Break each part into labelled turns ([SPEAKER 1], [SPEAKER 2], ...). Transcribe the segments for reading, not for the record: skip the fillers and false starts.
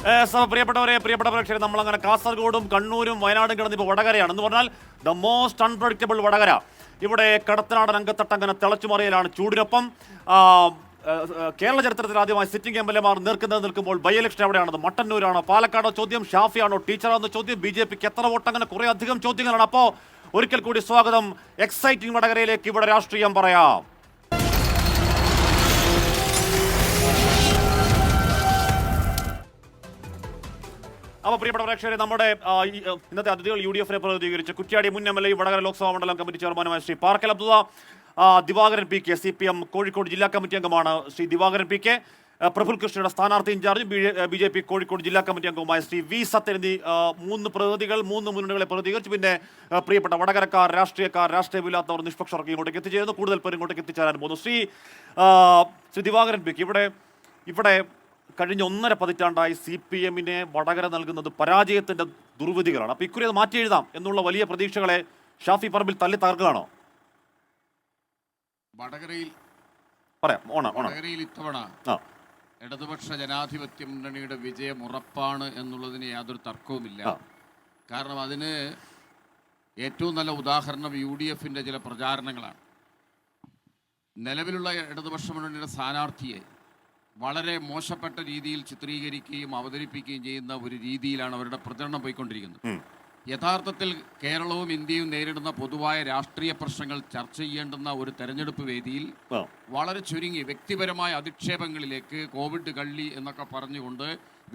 [SPEAKER 1] പ്രിയപ്പെട്ടവരെ, പ്രിയപ്പെട്ട പ്രേക്ഷകരെ, നമ്മളങ്ങനെ കാസർഗോഡും കണ്ണൂരും വയനാടും കിടന്ന് ഇപ്പോൾ വടകരയാണ് എന്ന് പറഞ്ഞാൽ ദ മോസ്റ്റ് അൺപ്രഡിക്റ്റബിൾ വടകര. ഇവിടെ കടത്തനാടൻ അങ്കത്തട്ടങ്ങനെ തിളച്ചുമറിയലാണ്. ചൂടിനൊപ്പം കേരള ചരിത്രത്തിൽ ആദ്യമായി സിറ്റിംഗ് MLA-മാർ നിൽക്കുമ്പോൾ ബൈ ഇലക്ഷൻ എവിടെയാണത്? മട്ടന്നൂരാണോ, പാലക്കാടോ? ചോദ്യം ഷാഫിയാണോ, ടീച്ചറാണോ? ചോദ്യം BJP-ക്ക് എത്ര വോട്ട്? അങ്ങനെ കുറേ അധികം ചോദ്യങ്ങളാണ്. അപ്പോൾ ഒരിക്കൽ കൂടി സ്വാഗതം എക്സൈറ്റിംഗ് വടകരയിലേക്ക്. ഇവിടെ രാഷ്ട്രീയം പറയാം. അപ്പോൾ പ്രിയപ്പെട്ട പ്രേക്ഷകരെ, നമ്മുടെ ഇന്നത്തെ അതിഥികൾ UDF-നെ പ്രതിനിധീകരിച്ച് കുറ്റ്യാടി മുൻ MLA, വടകര ലോക്സഭാ മണ്ഡലം കമ്മിറ്റി ചെയർമാനുമായ ശ്രീ പാർക്കൽ അബ്ദുള്ള, ദിവാകരൻ PK, CPM കോഴിക്കോട് ജില്ലാ കമ്മിറ്റി അംഗമാണ് ശ്രീ ദിവാകരൻ PK, പ്രഫുൽ കൃഷ്ണയുടെ സ്ഥാനാർത്ഥി ഇൻചാർജ് BJP കോഴിക്കോട് ജില്ലാ കമ്മിറ്റി അംഗവുമായ ശ്രീ V സത്യൻ എന്നീ മൂന്ന് മുന്നണികളെ പ്രതിനിധീകരിച്ച് പിന്നെ പ്രിയപ്പെട്ട വടകരക്കാർ, രാഷ്ട്രീയമില്ലാത്തവർ, നിഷ്പക്ഷർക്ക് ഇങ്ങോട്ടേക്ക് എത്തിച്ചേരുന്നു. കൂടുതൽ പേർ ഇങ്ങോട്ടേക്ക് എത്തിച്ചേരാൻ പോകുന്നു. ശ്രീ ദിവാകരൻ PK, ഇവിടെ കഴിഞ്ഞ 1.5 പതിറ്റാണ്ടായി CPM-നെ വടകര നൽകുന്നത് പരാജയത്തിന്റെ ദുർവിധികളാണ്. അപ്പോൾ ഇക്കുറി അത് മാറ്റി എഴുതാം എന്നുള്ള വലിയ പ്രതീക്ഷകളെ ഷാഫി പറമ്പിൽ തല്ലി തകർക്കുകയാണോ?
[SPEAKER 2] വടകരയിൽ ഇത്തവണ ഇടതുപക്ഷ ജനാധിപത്യ മുന്നണിയുടെ വിജയം ഉറപ്പാണ് എന്നുള്ളതിന് യാതൊരു തർക്കവുമില്ല. കാരണം അതിന് ഏറ്റവും നല്ല ഉദാഹരണം UDF-ന്റെ ചില പ്രചാരണങ്ങളാണ്. നിലവിലുള്ള ഇടതുപക്ഷ മുന്നണിയുടെ സ്ഥാനാർത്ഥിയെ വളരെ മോശപ്പെട്ട രീതിയിൽ ചിത്രീകരിക്കുകയും അവതരിപ്പിക്കുകയും ചെയ്യുന്ന ഒരു രീതിയിലാണ് അവരുടെ പ്രചരണം പോയിക്കൊണ്ടിരിക്കുന്നത്. യഥാർത്ഥത്തിൽ കേരളവും ഇന്ത്യയും നേരിടുന്ന പൊതുവായ രാഷ്ട്രീയ പ്രശ്നങ്ങൾ ചർച്ച ചെയ്യേണ്ടുന്ന ഒരു തെരഞ്ഞെടുപ്പ് വേദിയിൽ വളരെ ചുരുങ്ങി വ്യക്തിപരമായ അധിക്ഷേപങ്ങളിലേക്ക്, കോവിഡ് കള്ളി എന്നൊക്കെ പറഞ്ഞുകൊണ്ട്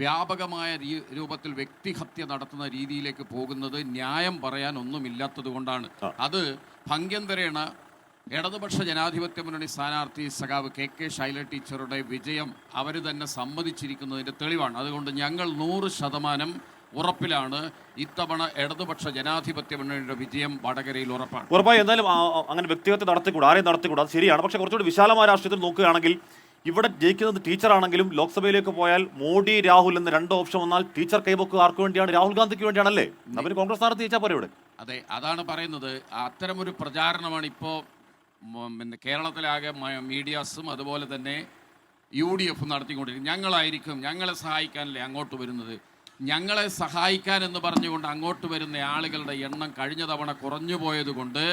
[SPEAKER 2] വ്യാപകമായ രൂപത്തിൽ വ്യക്തിഹത്യ നടത്തുന്ന രീതിയിലേക്ക് പോകുന്നത് ന്യായം പറയാൻ ഒന്നുമില്ലാത്തത് കൊണ്ടാണ്. അത് ഭംഗ്യന്തരേണ ഇടതുപക്ഷ ജനാധിപത്യ മുന്നണി സ്ഥാനാർത്ഥി സഖാവ് KK ശൈല ടീച്ചറുടെ വിജയം അവർ തന്നെ സമ്മതിച്ചിരിക്കുന്നതിൻ്റെ തെളിവാണ്. അതുകൊണ്ട് ഞങ്ങൾ 100% ഉറപ്പിലാണ് ഇത്തവണ ഇടതുപക്ഷ ജനാധിപത്യ മുന്നണിയുടെ വിജയം വടകരയിൽ ഉറപ്പാണ്.
[SPEAKER 1] ഉറപ്പായി. എന്തായാലും അങ്ങനെ വ്യക്തിഹത്യ നടത്തിക്കൂടാ, ആരെയും നടത്തിക്കൂടാ, അത് ശരിയാണ്. പക്ഷേ കുറച്ചുകൂടി വിശാലമായ രാഷ്ട്രീയത്തിൽ നോക്കുകയാണെങ്കിൽ ഇവിടെ ജയിക്കുന്നത് ടീച്ചറാണെങ്കിലും ലോക്സഭയിലേക്ക് പോയാൽ മോഡി, രാഹുൽ എന്ന 2 ഓപ്ഷൻ വന്നാൽ ടീച്ചർ കൈവക്കുക ആർക്ക് വേണ്ടിയാണ്? രാഹുൽ ഗാന്ധിക്ക് വേണ്ടിയാണല്ലേ? അവർ കോൺഗ്രസ് സ്ഥാനാർത്ഥി ജയിച്ചാൽ പോരെ ഇവിടെ?
[SPEAKER 2] അതെ, അതാണ് പറയുന്നത്. അത്തരമൊരു പ്രചാരണമാണ് ഇപ്പോൾ കേരളത്തിലാകെ മീഡിയാസും അതുപോലെ തന്നെ UDF നടത്തിക്കൊണ്ടിരിക്കും. ഞങ്ങളെ സഹായിക്കാനല്ലേ അങ്ങോട്ട് വരുന്നത്. ഞങ്ങളെ സഹായിക്കാൻ എന്ന് പറഞ്ഞുകൊണ്ട് അങ്ങോട്ട് വരുന്ന ആളുകളുടെ എണ്ണം കഴിഞ്ഞ തവണ കുറഞ്ഞു പോയത് കൊണ്ട്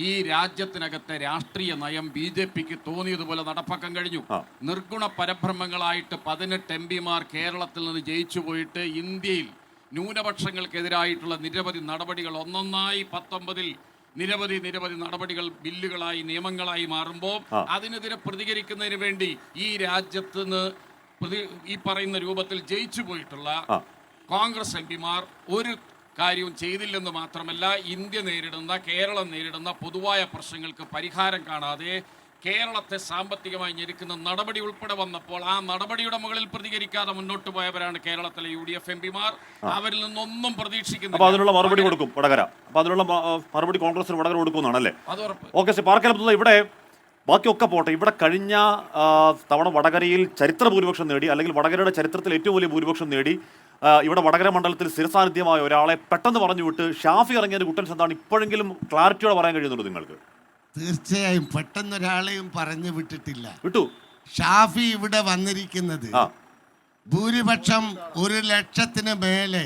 [SPEAKER 2] ഈ രാജ്യത്തിനകത്തെ രാഷ്ട്രീയ നയം BJP-ക്ക് തോന്നിയതുപോലെ നടപ്പാക്കാൻ കഴിഞ്ഞു. നിർഗുണ പരബ്രഹ്മങ്ങളായിട്ട് 18 MP-മാർ കേരളത്തിൽ നിന്ന് ജയിച്ചു പോയിട്ട് ഇന്ത്യയിൽ ന്യൂനപക്ഷങ്ങൾക്കെതിരായിട്ടുള്ള നിരവധി നടപടികൾ ഒന്നൊന്നായി 19-ൽ നിരവധി നടപടികൾ ബില്ലുകളായി, നിയമങ്ങളായി മാറുമ്പോൾ അതിനെതിരെ പ്രതികരിക്കുന്നതിന് വേണ്ടി ഈ രാജ്യത്ത് നിന്ന് ഈ പറയുന്ന രൂപത്തിൽ ജയിച്ചു പോയിട്ടുള്ള കോൺഗ്രസ് MP-മാർ ഒരു കാര്യവും ചെയ്തില്ലെന്ന് മാത്രമല്ല, കേരളം നേരിടുന്ന പൊതുവായ പ്രശ്നങ്ങൾക്ക് പരിഹാരം കാണാതെ കേരളത്തെ സാമ്പത്തികമായി ഞെരുക്കുന്ന നടപടി ഉൾപ്പെടെ വന്നപ്പോൾ ആ നടപടിയുടെ മുകളിൽ പ്രതികരിക്കാതെ മുന്നോട്ട് പോയവരാണ് കേരളത്തിലെ UDF MP-മാർ. അവരിൽ നിന്നൊന്നും പ്രതീക്ഷിക്കുന്നില്ല.
[SPEAKER 1] അതിനുള്ള മറുപടി കൊടുക്കും വടകര. അതിനുള്ള മറുപടി കോൺഗ്രസിന് വടകര കൊടുക്കുമെന്നാണല്ലേ? അത് ഉറപ്പ്. ഓക്കെ, ശ്രീ പാർക്കൽ, ഇവിടെ ബാക്കിയൊക്കെ പോട്ടെ. ഇവിടെ കഴിഞ്ഞ തവണ വടകരയിൽ ചരിത്ര ഭൂരിപക്ഷം നേടി, അല്ലെങ്കിൽ വടകരയുടെ ചരിത്രത്തിൽ ഏറ്റവും വലിയ ഭൂരിപക്ഷം നേടി ഇവിടെ വടകര മണ്ഡലത്തിൽ സ്ഥിരസാന്നിധ്യമായ ഒരാളെ പെട്ടെന്ന് പറഞ്ഞു വിട്ട് ഷാഫി ഇറങ്ങിയതിന്റെ കുറ്റൻസ് എന്താണ്? ഇപ്പോഴെങ്കിലും ക്ലാരിറ്റിയോടെ പറയാൻ കഴിയുന്നുള്ളൂ നിങ്ങൾക്ക്?
[SPEAKER 3] തീർച്ചയായും പെട്ടെന്നൊരാളെയും പറഞ്ഞു വിട്ടിട്ടില്ല.
[SPEAKER 1] വിട്ടു.
[SPEAKER 3] ഷാഫി ഇവിടെ വന്നിരിക്കുന്നത് ഭൂരിപക്ഷം 100,000-ന് മേലെ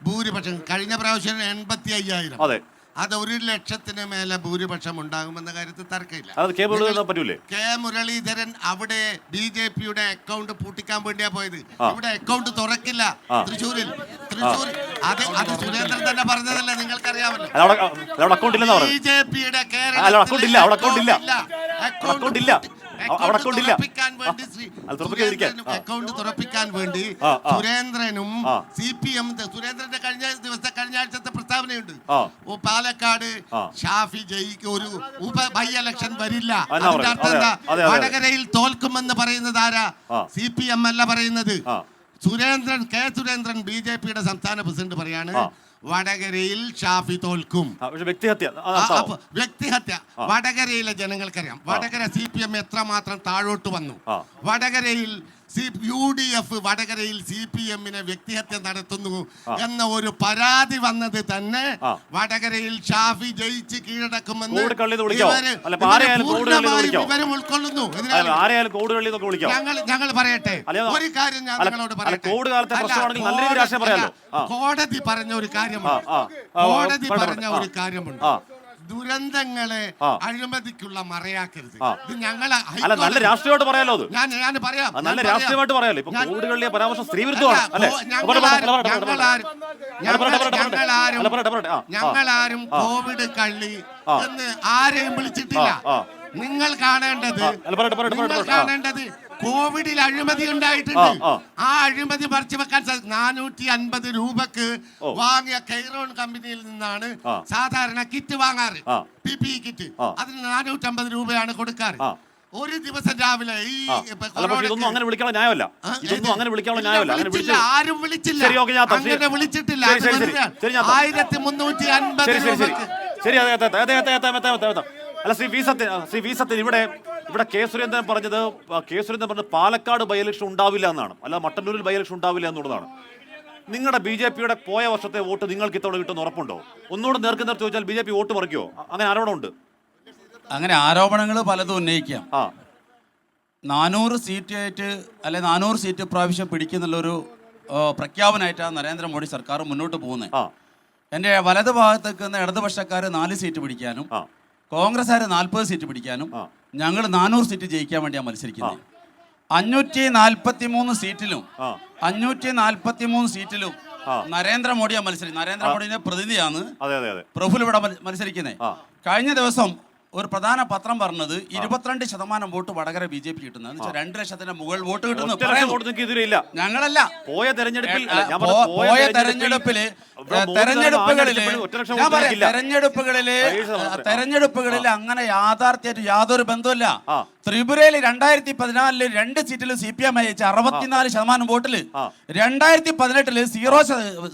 [SPEAKER 3] ഭൂരിപക്ഷം. കഴിഞ്ഞ പ്രാവശ്യം 85,000.
[SPEAKER 1] അതെ,
[SPEAKER 3] അത് 100,000-ന് മേലെ ഭൂരിപക്ഷം ഉണ്ടാകുമെന്ന കാര്യത്തിൽ തർക്കമില്ല. K. മുരളീധരൻ അവിടെ BJP-യുടെ അക്കൗണ്ട് പൂട്ടിക്കാൻ വേണ്ടിയാ പോയത്. ഇവിടെ അക്കൗണ്ട് തുറക്കില്ല തൃശ്ശൂരിൽ. അത് സുരേന്ദ്രൻ തന്നെ പറഞ്ഞതല്ലേ, നിങ്ങൾക്കറിയാമല്ലോ. BJP-യുടെ അക്കൗണ്ട് തുറപ്പിക്കാൻ വേണ്ടി സുരേന്ദ്രനും CPM സുരേന്ദ്രന്റെ കഴിഞ്ഞ ആഴ്ചത്തെ പ്രസ്താവനയുണ്ട്. പാലക്കാട് ഷാഫി ഒരു ബൈ ഇലക്ഷൻ വരില്ല. അതിന്റെ അർത്ഥം എന്താ? വടകരയിൽ തോൽക്കുമെന്ന് പറയുന്നത് ആരാ? CPM അല്ല പറയുന്നത്. K. സുരേന്ദ്രൻ BJP-യുടെ സംസ്ഥാന പ്രസിഡന്റ് പറയാണ് വടകരയിൽ ഷാഫി തോൽക്കും. വ്യക്തിഹത്യ വടകരയിലെ ജനങ്ങൾക്കറിയാം. വടകര CPM എത്രമാത്രം താഴോട്ട് വന്നു. വടകരയിൽ UDF വടകരയിൽ CPM വ്യക്തിഹത്യ നടത്തുന്നു എന്ന ഒരു പരാതി വന്നത് തന്നെ വടകരയിൽ ഷാഫി ജയിച്ച് കീഴടക്കുമെന്ന് വിവരം ഉൾക്കൊള്ളുന്നു. ഞങ്ങൾ പറയട്ടെ, ഒരു കാര്യം ഞാൻ നിങ്ങളോട് പറയട്ടെ. കോടതി പറഞ്ഞ ഒരു കാര്യമുണ്ട്. ദുരന്തങ്ങളെ അഴിമതിക്കുള്ള മറയാക്കരുത്. ഇത് ഞങ്ങളെ
[SPEAKER 1] നല്ല രാഷ്ട്രീയമായിട്ട് പറയാലോ.
[SPEAKER 3] ഞാൻ പറയാം,
[SPEAKER 1] നല്ല രാഷ്ട്രീയമായിട്ട് പറയാലോ. ഇപ്പൊ കോവിഡുകളിലെ പരാമർശം സ്ത്രീവിരുദ്ധമാണ്.
[SPEAKER 3] ഞങ്ങളാരും കോവിഡ് കള്ളി എന്ന് ആരെയും വിളിച്ചിട്ടില്ല. നിങ്ങൾ കാണേണ്ടത് കോവിഡിൽ അഴിമതി ഉണ്ടായിട്ടുണ്ട്. ആ അഴിമതി മറിച്ചു വെക്കാൻ 450 രൂപക്ക് വാങ്ങിയ കൈറോൺ കമ്പനിയിൽ നിന്നാണ് സാധാരണ കിറ്റ് വാങ്ങാറ്, PPE കിറ്റ്. അതിന് 450 രൂപയാണ് കൊടുക്കാറ്. ഒരു ദിവസം രാവിലെ
[SPEAKER 1] ഇതൊന്നും അങ്ങനെ വിളിക്കാനുള്ള ന്യായമല്ല.
[SPEAKER 3] ആരും വിളിച്ചില്ല, അങ്ങനെ വിളിച്ചിട്ടില്ല. 1350 രൂപക്ക്.
[SPEAKER 1] അല്ല ശ്രീ വി സത്യൻ ഇവിടെ കെ സുരേന്ദ്രൻ പറഞ്ഞത് പാലക്കാട് ബൈ ഇലക്ഷൻ ഉണ്ടാവില്ല എന്നാണ്, അല്ല മട്ടന്നൂരിൽ ബൈ ഇലക്ഷൻ ഉണ്ടാവില്ല എന്നുള്ളതാണ്. നിങ്ങളുടെ BJP-യുടെ പോയ വർഷത്തെ വോട്ട് നിങ്ങൾക്ക് ഇത്തവണ കിട്ടുമെന്ന് ഉറപ്പുണ്ടോ? ഒന്നുകൂടെ നേർക്ക് ചോദിച്ചാൽ BJP വോട്ട് മറിക്കുമോ? അങ്ങനെ ആരോപണമുണ്ട്.
[SPEAKER 4] അങ്ങനെ ആരോപണങ്ങൾ പലതും ഉന്നയിക്കാം. 400 സീറ്റായിട്ട് അല്ലെ 400 സീറ്റ് പ്രാവശ്യം പിടിക്കുന്നുള്ളൊരു പ്രഖ്യാപനമായിട്ടാണ് നരേന്ദ്രമോദി സർക്കാർ മുന്നോട്ട് പോകുന്നത്. എൻ്റെ വലതു ഭാഗത്തേക്ക് നിന്ന് ഇടതുപക്ഷക്കാർ 4 സീറ്റ് പിടിക്കാനും കോൺഗ്രസ്സുകാർ 40 സീറ്റ് പിടിക്കാനും ഞങ്ങൾ 400 സീറ്റ് ജയിക്കാൻ വേണ്ടിയാണ് മത്സരിക്കുന്നത്. 543 സീറ്റിലും നരേന്ദ്രമോദിയാണ് മത്സരിക്കുന്നത്. നരേന്ദ്രമോദിന്റെ പ്രതിനിധിയാണ് പ്രഫുൽ ഇവിടെ മത്സരിക്കുന്നത്. കഴിഞ്ഞ ദിവസം ഒരു പ്രധാന പത്രം പറഞ്ഞത് 22% വോട്ട് വടകര BJP കിട്ടുന്നത്, 2 ലക്ഷത്തിന്റെ മുകളിൽ വോട്ട് കിട്ടുന്നു. ഞങ്ങളല്ല പോയ തെരഞ്ഞെടുപ്പുകളിൽ അങ്ങനെ യാഥാർത്ഥ്യമായിട്ട് യാതൊരു ബന്ധമില്ല. ത്രിപുരയിൽ 2014 2 സീറ്റിൽ CPM അയച്ച 64% വോട്ടില്, 2018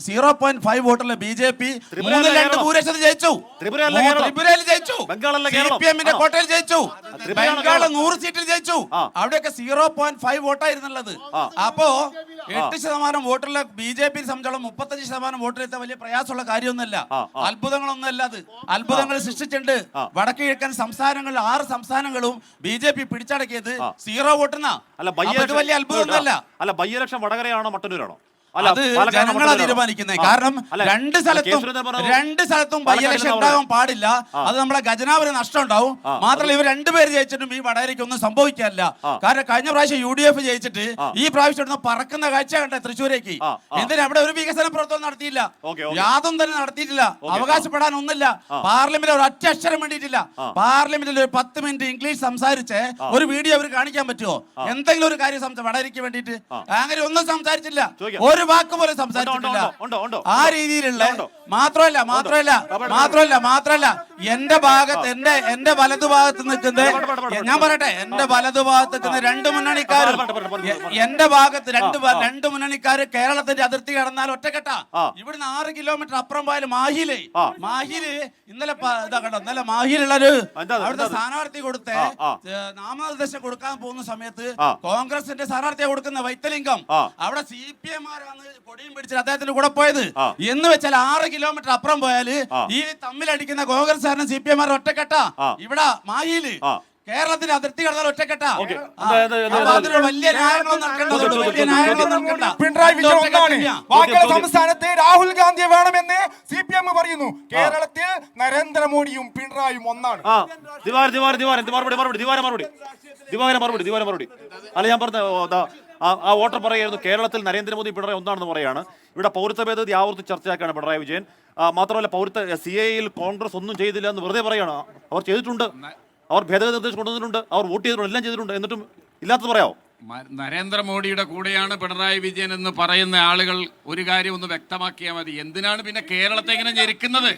[SPEAKER 4] 0.5 വോട്ടില് BJP 3-2 ഭൂരിപക്ഷത്തിൽ ജയിച്ചു. ത്രിപുരയിൽ ജയിച്ചു, CPM-ന്റെ കോട്ടയിൽ ജയിച്ചു, ബംഗാൾ 100 സീറ്റിൽ ജയിച്ചു. അവിടെയൊക്കെ 0.5 വോട്ടായിരുന്നുള്ളത്. അപ്പോ 8% വോട്ടുള്ള BJP സംബന്ധിച്ചോളം 35% വോട്ടിലെത്താൻ വലിയ പ്രയാസമുള്ള കാര്യമൊന്നുമല്ല. അത്ഭുതങ്ങളൊന്നുമല്ല. അത് അത്ഭുതങ്ങൾ സൃഷ്ടിച്ചിട്ടുണ്ട്. വടക്ക് കിഴക്കൻ സംസ്ഥാനങ്ങളിൽ 6 സംസ്ഥാനങ്ങളും BJP പിടിച്ചടക്കിയത് 0 വോട്ടെന്നാ. വലിയ അത്ഭുതമൊന്നുമല്ല.
[SPEAKER 1] അല്ല ബൈ ഇലക്ഷൻ വടകരയാണോ മട്ടന്നൂരാണോ?
[SPEAKER 4] അത് ജനങ്ങളാ തീരുമാനിക്കുന്നത്. കാരണം രണ്ട് സ്ഥലത്തും ബൈ ഇലക്ഷൻ ഉണ്ടാകാൻ പാടില്ല. അത് നമ്മളെ ഖജനാവിന് നഷ്ടം ഉണ്ടാവും. മാത്രമല്ല ഇവർ 2 പേര് ജയിച്ചിട്ടും ഈ വടകരയ്ക്ക് ഒന്നും സംഭവിക്കാനില്ല. കാരണം കഴിഞ്ഞ പ്രാവശ്യം UDF ജയിച്ചിട്ട് ഈ പ്രാവശ്യം ഇവിടുന്ന് പറക്കുന്ന കാഴ്ച കണ്ട തൃശ്ശൂരേക്ക്. എന്തിനാ അവിടെ ഒരു വികസന പ്രവർത്തനം നടത്തിയില്ല, യാതൊന്നും തന്നെ നടത്തിയിട്ടില്ല. അവകാശപ്പെടാൻ ഒന്നില്ല. പാർലമെന്റിൽ ഒരു ഒറ്റ അക്ഷരം വേണ്ടിയിട്ടില്ല. പാർലമെന്റിൽ ഒരു 10 മിനിറ്റ് ഇംഗ്ലീഷ് സംസാരിച്ച് ഒരു വീഡിയോ അവർ കാണിക്കാൻ പറ്റുമോ? എന്തെങ്കിലും ഒരു കാര്യം വടകരയ്ക്ക് വേണ്ടിയിട്ട് അങ്ങനെ ഒന്നും സംസാരിച്ചില്ല. ഒരു വാക്ക് പോലെ സംസാരിച്ചിട്ടില്ല. ആ രീതിയിലുള്ള മാത്രമല്ല എന്റെ ഭാഗത്ത് എന്റെ വലതുഭാഗത്ത് നിൽക്കുന്നത്, ഞാൻ പറയട്ടെ, എന്റെ വലതുഭാഗത്ത് നിൽക്കുന്ന 2 മുന്നണിക്കാരും എന്റെ ഭാഗത്ത് 2 മുന്നണിക്കാര് കേരളത്തിന്റെ അതിർത്തി കടന്നാൽ ഒറ്റക്കെട്ട. ഇവിടുന്ന് 6 കിലോമീറ്റർ അപ്പുറം പോയാലും മാഹില് ഇന്നലെ മാഹിലുള്ളൊരു അവിടുത്തെ സ്ഥാനാർത്ഥി കൊടുത്ത് നാമനിർദ്ദേശം കൊടുക്കാൻ പോകുന്ന സമയത്ത് കോൺഗ്രസിന്റെ സ്ഥാനാർത്ഥിയെ കൊടുക്കുന്ന വൈത്തലിംഗം അവിടെ CPM കൊടിയും പിടിച്ചിട്ട് അദ്ദേഹത്തിന്റെ കൂടെ പോയത് എന്ന് വെച്ചാൽ 6 കിലോമീറ്റർ അപ്പുറം പോയാല് ഈ തമ്മിലടിക്കുന്ന കോൺഗ്രസ്സുകാരനും CPM ഒറ്റക്കെട്ട. ഇവിടെ മാഹിയില് കേരളത്തിന്റെ അതിർത്തി കടന്നാൽ ഒറ്റക്കെട്ട. വലിയ
[SPEAKER 5] സംസ്ഥാനത്ത് രാഹുൽ ഗാന്ധിയെ വേണമെന്ന് CPM പറയുന്നു. കേരളത്തിൽ നരേന്ദ്രമോദിയും പിണറായിയും ഒന്നാണ്.
[SPEAKER 1] മറുപടി അല്ല, ഞാൻ പറഞ്ഞ ആ വോട്ടർ പറയായിരുന്നു കേരളത്തിൽ നരേന്ദ്രമോദി പിണറായി ഒന്നാണെന്ന് പറയാണ്. ഇവിടെ പൗരത്വ ഭേദഗതി ആവർത്തി ചർച്ചയാക്കാണ് പിണറായി വിജയൻ. മാത്രമല്ല CAA-യിൽ കോൺഗ്രസ് ഒന്നും ചെയ്തില്ല എന്ന് വെറുതെ പറയാണ്. അവർ ചെയ്തിട്ടുണ്ട്, അവർ ഭേദഗതി നിർദ്ദേശം കൊണ്ടുവന്നിട്ടുണ്ട്, അവർ വോട്ട് ചെയ്തിട്ടുണ്ട്, എല്ലാം ചെയ്തിട്ടുണ്ട്. എന്നിട്ടും ഇല്ലാത്തത് പറയാമോ?
[SPEAKER 2] നരേന്ദ്രമോദിയുടെ കൂടെയാണ് പിണറായി വിജയൻ എന്ന് പറയുന്ന ആളുകൾ ഒരു കാര്യം ഒന്ന് വ്യക്തമാക്കിയാൽ മതി. എന്തിനാണ് പിന്നെ കേരളത്തെ ഇങ്ങനെ ഞെരുക്കുന്നത്?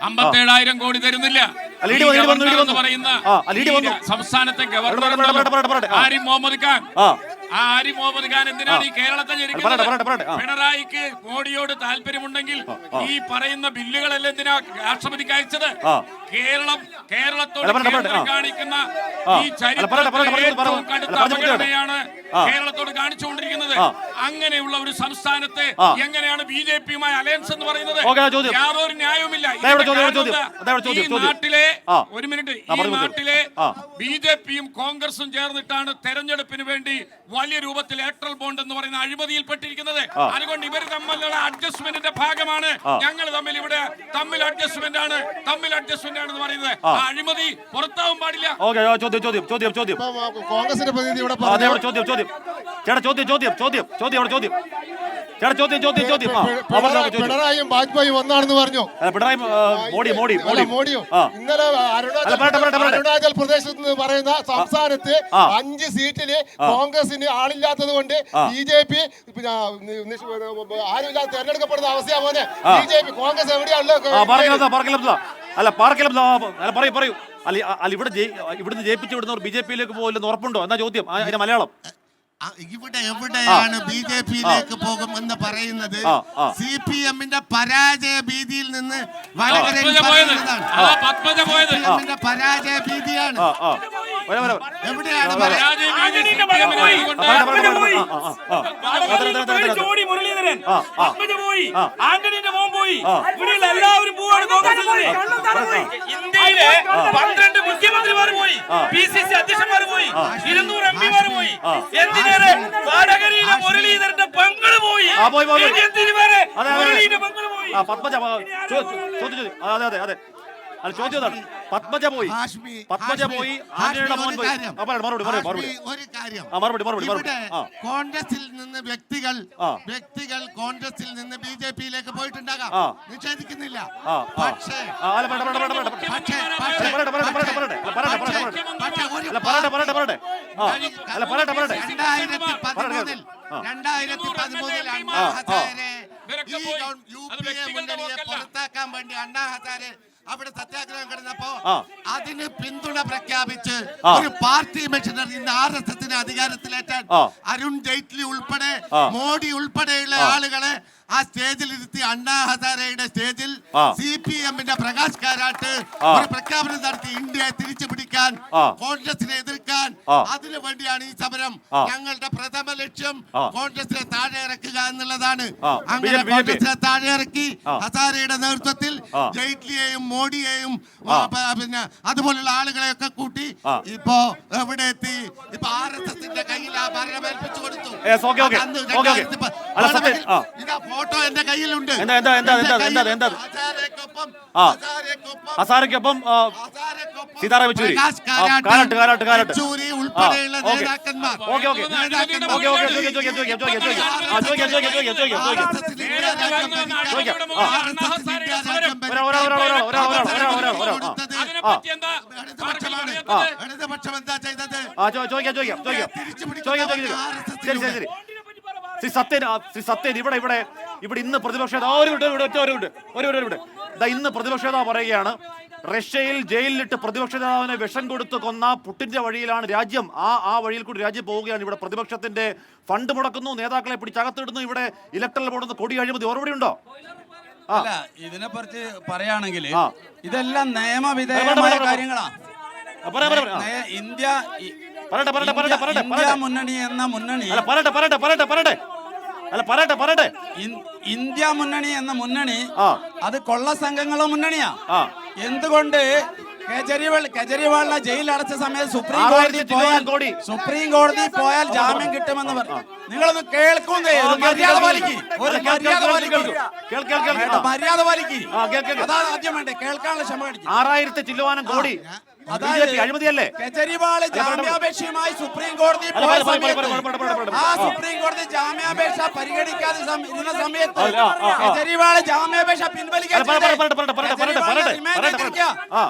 [SPEAKER 2] 57,000 കോടി തരുന്നില്ല പറയുന്ന സംസ്ഥാനത്തെ ഗവർണർ ആരിഫ് മുഹമ്മദ് ഖാൻ ആരിഫ് മുഹമ്മദ് ഖാൻ എന്തിനാണ് ഈ കേരളത്തെ
[SPEAKER 1] പറയട്ടെ.
[SPEAKER 2] ജനിക്കുന്നത്? പിണറായിക്ക് മോഡിയോട് താല്പര്യമുണ്ടെങ്കിൽ ഈ പറയുന്ന ബില്ലുകളെല്ലാം എന്തിനാ രാഷ്ട്രപതിക്ക് അയച്ചത്? കേരളത്തോട് കാണിക്കുന്ന ഈ ചരിത്രത്തിലെ ഏറ്റവും കടുത്ത അവഗണനയാണ് കേരളത്തോട് കാണിച്ചുകൊണ്ടിരിക്കുന്നത്. അങ്ങനെയുള്ള ഒരു സംസ്ഥാനത്ത് എങ്ങനെയാണ് ബി.ജെ.പിയുമായി അലയൻസ് എന്ന് പറയുന്നത്? യാതൊരു ന്യായവുമില്ല. ഈ നാട്ടിലെ ഒരു മിനിറ്റ്, ഈ നാട്ടിലെ ബി.ജെ.പിയും കോൺഗ്രസും ചേർന്നിട്ടാണ് തെരഞ്ഞെടുപ്പിന് വേണ്ടി വലിയ രൂപത്തിൽ ഇലക്ട്രൽ ബോണ്ട് എന്ന് പറയുന്ന അഴിമതിയിൽപ്പെട്ടിരിക്കുന്നത്. അതുകൊണ്ട് ഇവർ തമ്മിലുള്ള അഡ്ജസ്റ്റ്മെന്റിന്റെ ഭാഗമാണ് ഞങ്ങൾ തമ്മിൽ അഡ്ജസ്റ്റ്മെന്റ് ആണെന്ന് പറയുന്നത്. ആ അഴിമതി പുറത്താവാൻ പാടില്ല.
[SPEAKER 1] ചോദ്യം
[SPEAKER 6] കോൺഗ്രസിന്റെ പ്രതിനിധി ഇവിടെ പിണറായിയും വാജ്പേയിയും ഒന്നാണെന്ന് പറഞ്ഞു. മോഡിയോ ഇന്നലെ അരുണാചൽ പ്രദേശത്ത് നിന്ന് പറയുന്ന സംസ്ഥാനത്ത് 5 സീറ്റില് കോൺഗ്രസിന് ആളില്ലാത്തത് കൊണ്ട് ബി.ജെ.പി ആരുമില്ലാതെ തെരഞ്ഞെടുക്കപ്പെടുന്ന അവസ്ഥയാ പോലെ. ബി.ജെ.പി കോൺഗ്രസ് എവിടെയാണല്ലോ.
[SPEAKER 1] പറയൂ. ഇവിടുന്ന് ജയിപ്പിച്ചു വിടുന്നവർ ബി.ജെ.പിയിലേക്ക് പോകില്ലെന്ന് ഉറപ്പുണ്ടോ എന്നാ ചോദ്യം. അതിന്റെ മലയാളം
[SPEAKER 3] ഇവിടെ എവിടെയാണ് ബി.ജെ.പിയിലേക്ക് പോകും എന്ന് പറയുന്നത്? CPM-ന്റെ പരാജയ ഭീതിയിൽ നിന്ന് പരാജയ ഭീതിയാണ്. എവിടെയാണ്
[SPEAKER 7] ഇന്ത്യയിലെ 12 മുഖ്യമന്ത്രിമാർ പോയി, PCC അധ്യക്ഷന്മാർ പോയി, 200 MP-മാർ പോയി. എന്തിനേറെ വടകരയിലെ മുരളീധരന്റെ പങ്കള് പോയി.
[SPEAKER 1] പത്മജ ചോദ്യം പത്മജ പോയി.
[SPEAKER 3] കോൺഗ്രസിൽ നിന്ന് വ്യക്തികൾ കോൺഗ്രസിൽ നിന്ന് ബി.ജെ.പിയിലേക്ക് പോയിട്ടുണ്ടാകാം, നിഷേധിക്കുന്നില്ല. പക്ഷേ മുന്നണിയെ പുറത്താക്കാൻ വേണ്ടി അണ്ണാ ഹസാരെ അവിടെ സത്യാഗ്രഹം കിടന്നപ്പോ അതിന് പിന്തുണ പ്രഖ്യാപിച്ച് ഒരു പാർട്ടി മെഷീനറി ഇന്ന് RSS അധികാരത്തിലേറ്റാൻ അരുൺ ജെയ്റ്റ്ലി ഉൾപ്പെടെ മോഡി ഉൾപ്പെടെയുള്ള ആളുകളെ ആ സ്റ്റേജിൽ ഇരുത്തി അണ്ണാ ഹസാരയുടെ സ്റ്റേജിൽ CPM-ന്റെ പ്രകാശ് കാരാട്ട് ഒരു പ്രഖ്യാപനം നടത്തി. ഇന്ത്യയെ തിരിച്ചു പിടിക്കാൻ, കോൺഗ്രസിനെ എതിർക്കാൻ, അതിനു വേണ്ടിയാണ് ഈ സമരം. ഞങ്ങളുടെ പ്രഥമ ലക്ഷ്യം കോൺഗ്രസിനെ താഴെ ഇറക്കുക എന്നുള്ളതാണ്. അങ്ങനെ കോൺഗ്രസിനെ താഴെ ഇറക്കി ഹസാരയുടെ നേതൃത്വത്തിൽ ജെയ്റ്റ്ലിയെയും മോഡിയെയും പിന്നെ അതുപോലുള്ള ആളുകളെയൊക്കെ കൂട്ടി ഇപ്പോ എവിടെ എത്തി? ഇപ്പൊ RSS-ന്റെ കയ്യിൽ ആ ഭരണമേൽപ്പിച്ചു കൊടുത്തു. ഇതാ ഫോട്ടോ എന്റെ കയ്യിലുണ്ട്.
[SPEAKER 1] ഹസാരയ്ക്കൊപ്പം സീതാറാം യെച്ചൂരി
[SPEAKER 3] ഉൾപ്പെടെയുള്ള നേതാക്കന്മാർ. ഇടതുപക്ഷം എന്താ ചെയ്തത്?
[SPEAKER 1] സത്യൻ ഇവിടെ ഇന്ന് പ്രതിപക്ഷ ഇന്ന് പ്രതിപക്ഷ നേതാവ് പറയുകയാണ്, റഷ്യയിൽ ജയിലിലിട്ട് പ്രതിപക്ഷ നേതാവിനെ വിഷം കൊടുത്ത് കൊന്ന പുട്ടിന്റെ വഴിയിലാണ് രാജ്യം. ആ വഴിയിൽ കൂടി രാജ്യം പോവുകയാണ്. ഇവിടെ പ്രതിപക്ഷത്തിന്റെ ഫണ്ട് മുടക്കുന്നു, നേതാക്കളെ പിടിച്ചകത്തിടുന്നു, ഇവിടെ ഇലക്ട്രൽ ബോർഡ് കൊടി അഴിമതി. ഓർമ്മ ഉണ്ടോ?
[SPEAKER 4] അല്ല, ഇതിനെ കുറിച്ച് പറയുകയാണെങ്കിൽ ഇതെല്ലാം നിയമവിധേയമായ കാര്യങ്ങളാണ്. ഇന്ത്യ മുന്നണി എന്ന മുന്നണി ഇന്ത്യ മുന്നണി എന്ന മുന്നണി അത് കൊള്ള സംഘങ്ങളുടെ മുന്നണിയാ. എന്തുകൊണ്ട് കെജ്രിവാളിനെ ജയിലിൽ അടച്ച സമയത്ത് സുപ്രീം കോടതി പോയാൽ ജാമ്യം കിട്ടുമെന്ന് പറഞ്ഞു. നിങ്ങളൊന്ന് കേൾക്കുന്നേ, മര്യാദ പാലിക്ക്, മര്യാദ പാലിക്ക്. അതാണ് ആദ്യം വേണ്ടേ, കേൾക്കാനുള്ള ക്ഷമ കാണിക്കും.
[SPEAKER 1] 6000 ചില്ലുവാനം കോടി അഴിമതിയല്ലേ?
[SPEAKER 4] കെജ്രിവാൾ ജാമ്യാപേക്ഷയുമായി സുപ്രീം കോടതി പോയ സമയത്ത് ആ സുപ്രീം കോടതി ജാമ്യാപേക്ഷ പരിഗണിക്കാതെ ഇരുന്ന സമയത്ത് കെജ്രിവാൾ ജാമ്യാപേക്ഷ പിൻവലിക്കാൻ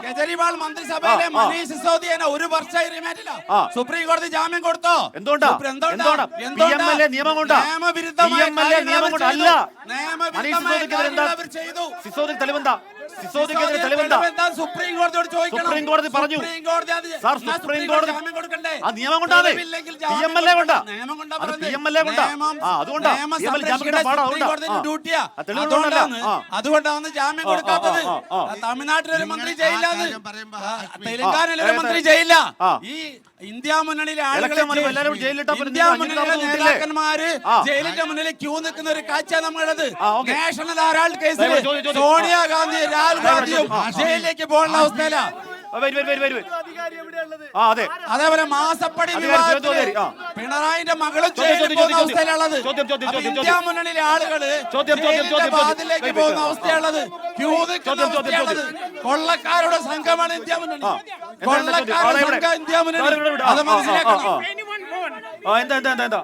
[SPEAKER 4] കെജ്രിവാൾ മന്ത്രിസഭയിലെ മനീഷ് സിസോദിയനെ 1 വർഷം റിമാൻഡിലാ. സുപ്രീം കോടതി ജാമ്യം കൊടുത്തോ?
[SPEAKER 1] നിയമവിരുദ്ധമായ തെളിവെന്താ? സിസോദിക്കെതിരെ തെളിവെന്താ?
[SPEAKER 4] സുപ്രീം കോടതിയോട് ചോദിക്കണം.
[SPEAKER 1] സുപ്രീം കോടതി പറഞ്ഞു.
[SPEAKER 4] സുപ്രീം കോടതി അത്
[SPEAKER 1] സാർ,
[SPEAKER 4] എന്നാ
[SPEAKER 1] സുപ്രീം കോടതി
[SPEAKER 4] ജാമ്യം കൊടുക്കണ്ടേ?
[SPEAKER 1] ആ നിയമം കൊണ്ടാണ്.
[SPEAKER 4] തെളിവില്ലെങ്കിൽ ജാമ്യം
[SPEAKER 1] PMLA കൊണ്ടാ.
[SPEAKER 4] നിയമം കൊണ്ടാ
[SPEAKER 1] അത്
[SPEAKER 4] പറഞ്ഞത്.
[SPEAKER 1] PMLA കൊണ്ടാ.
[SPEAKER 4] നിയമം
[SPEAKER 1] ആ, അതുകൊണ്ടാ.
[SPEAKER 4] നിയമം
[SPEAKER 1] PMLA ജാമ്യം
[SPEAKER 4] സംരക്ഷിക്കേണ്ട
[SPEAKER 1] കിട്ടാൻ പാടാ,
[SPEAKER 4] സുപ്രീം കോടതിയുടെ
[SPEAKER 1] അതുകൊണ്ടാ.
[SPEAKER 4] ഡ്യൂട്ടിയാ.
[SPEAKER 1] ആ, തെളിവുള്ളതുകൊണ്ടല്ല.
[SPEAKER 4] അതുകൊണ്ടാണ് ജാമ്യം കൊടുക്കാത്തത്. തമിഴ്നാട്ടിലൊരു മന്ത്രി ജയിലാന്ന്, തെലങ്കാനയിലെ ഒരു മന്ത്രി ജയിലില്ല. ഈ ഇന്ത്യ മുന്നണിയിലെ
[SPEAKER 1] ഇലക്ഷൻ വരുമ്പോ എല്ലാവരും ജയിലിലിട്ടാ പിന്നെ
[SPEAKER 4] ഇന്ത്യ
[SPEAKER 1] നിങ്ങൾ
[SPEAKER 4] മുന്നണിയിലെ
[SPEAKER 1] അഞ്ഞൂറ് തവണ
[SPEAKER 4] നേതാക്കന്മാര്
[SPEAKER 1] ആ.
[SPEAKER 4] ജയിലിന്റെ മുന്നിൽ ക്യൂ നിൽക്കുന്ന ഒരു കാഴ്ച നമ്മളുള്ളത്.
[SPEAKER 1] ആ, ഓക്കേ.
[SPEAKER 4] നാഷണൽ ഹെറാൾഡ് കേസിൽ
[SPEAKER 1] ചോദ്യം.
[SPEAKER 4] സോണിയാഗാന്ധി രാഹുൽ ഗാന്ധിയും ജയിലിലേക്ക് പോകുന്ന അവസ്ഥയിലാ.
[SPEAKER 1] ആ, അതെ.
[SPEAKER 4] അതേപോലെ മാസപ്പടി
[SPEAKER 1] അധികാരി
[SPEAKER 4] വിവാദത്തില്
[SPEAKER 1] ചോദ്യം. ആ.
[SPEAKER 4] പിണറായിന്റെ മകളും
[SPEAKER 1] ചോദ്യം,
[SPEAKER 4] ജയിലിൽ
[SPEAKER 1] ചോദ്യം,
[SPEAKER 4] പോകുന്ന
[SPEAKER 1] ചോദ്യം.
[SPEAKER 4] അവസ്ഥയിലുള്ളത്.
[SPEAKER 1] ചോദ്യം.
[SPEAKER 4] അപ്പൊ ഇന്ത്യ മുന്നണിയിലെ ആളുകള്
[SPEAKER 1] ചോദ്യം.
[SPEAKER 4] ജയിലിന്റെ വാതിലേക്ക് പോകുന്ന അവസ്ഥയുള്ളത്, ക്യൂ നിൽക്കുന്ന അവസ്ഥയുള്ളത്. കൊള്ളക്കാരുടെ സംഘമാണ് ഇന്ത്യ മുന്നണി. കൊള്ളക്കാരുടെ സംഘം ഇന്ത്യ മുന്നണി. അത് മനസ്സിലാക്കണം.
[SPEAKER 1] എന്താ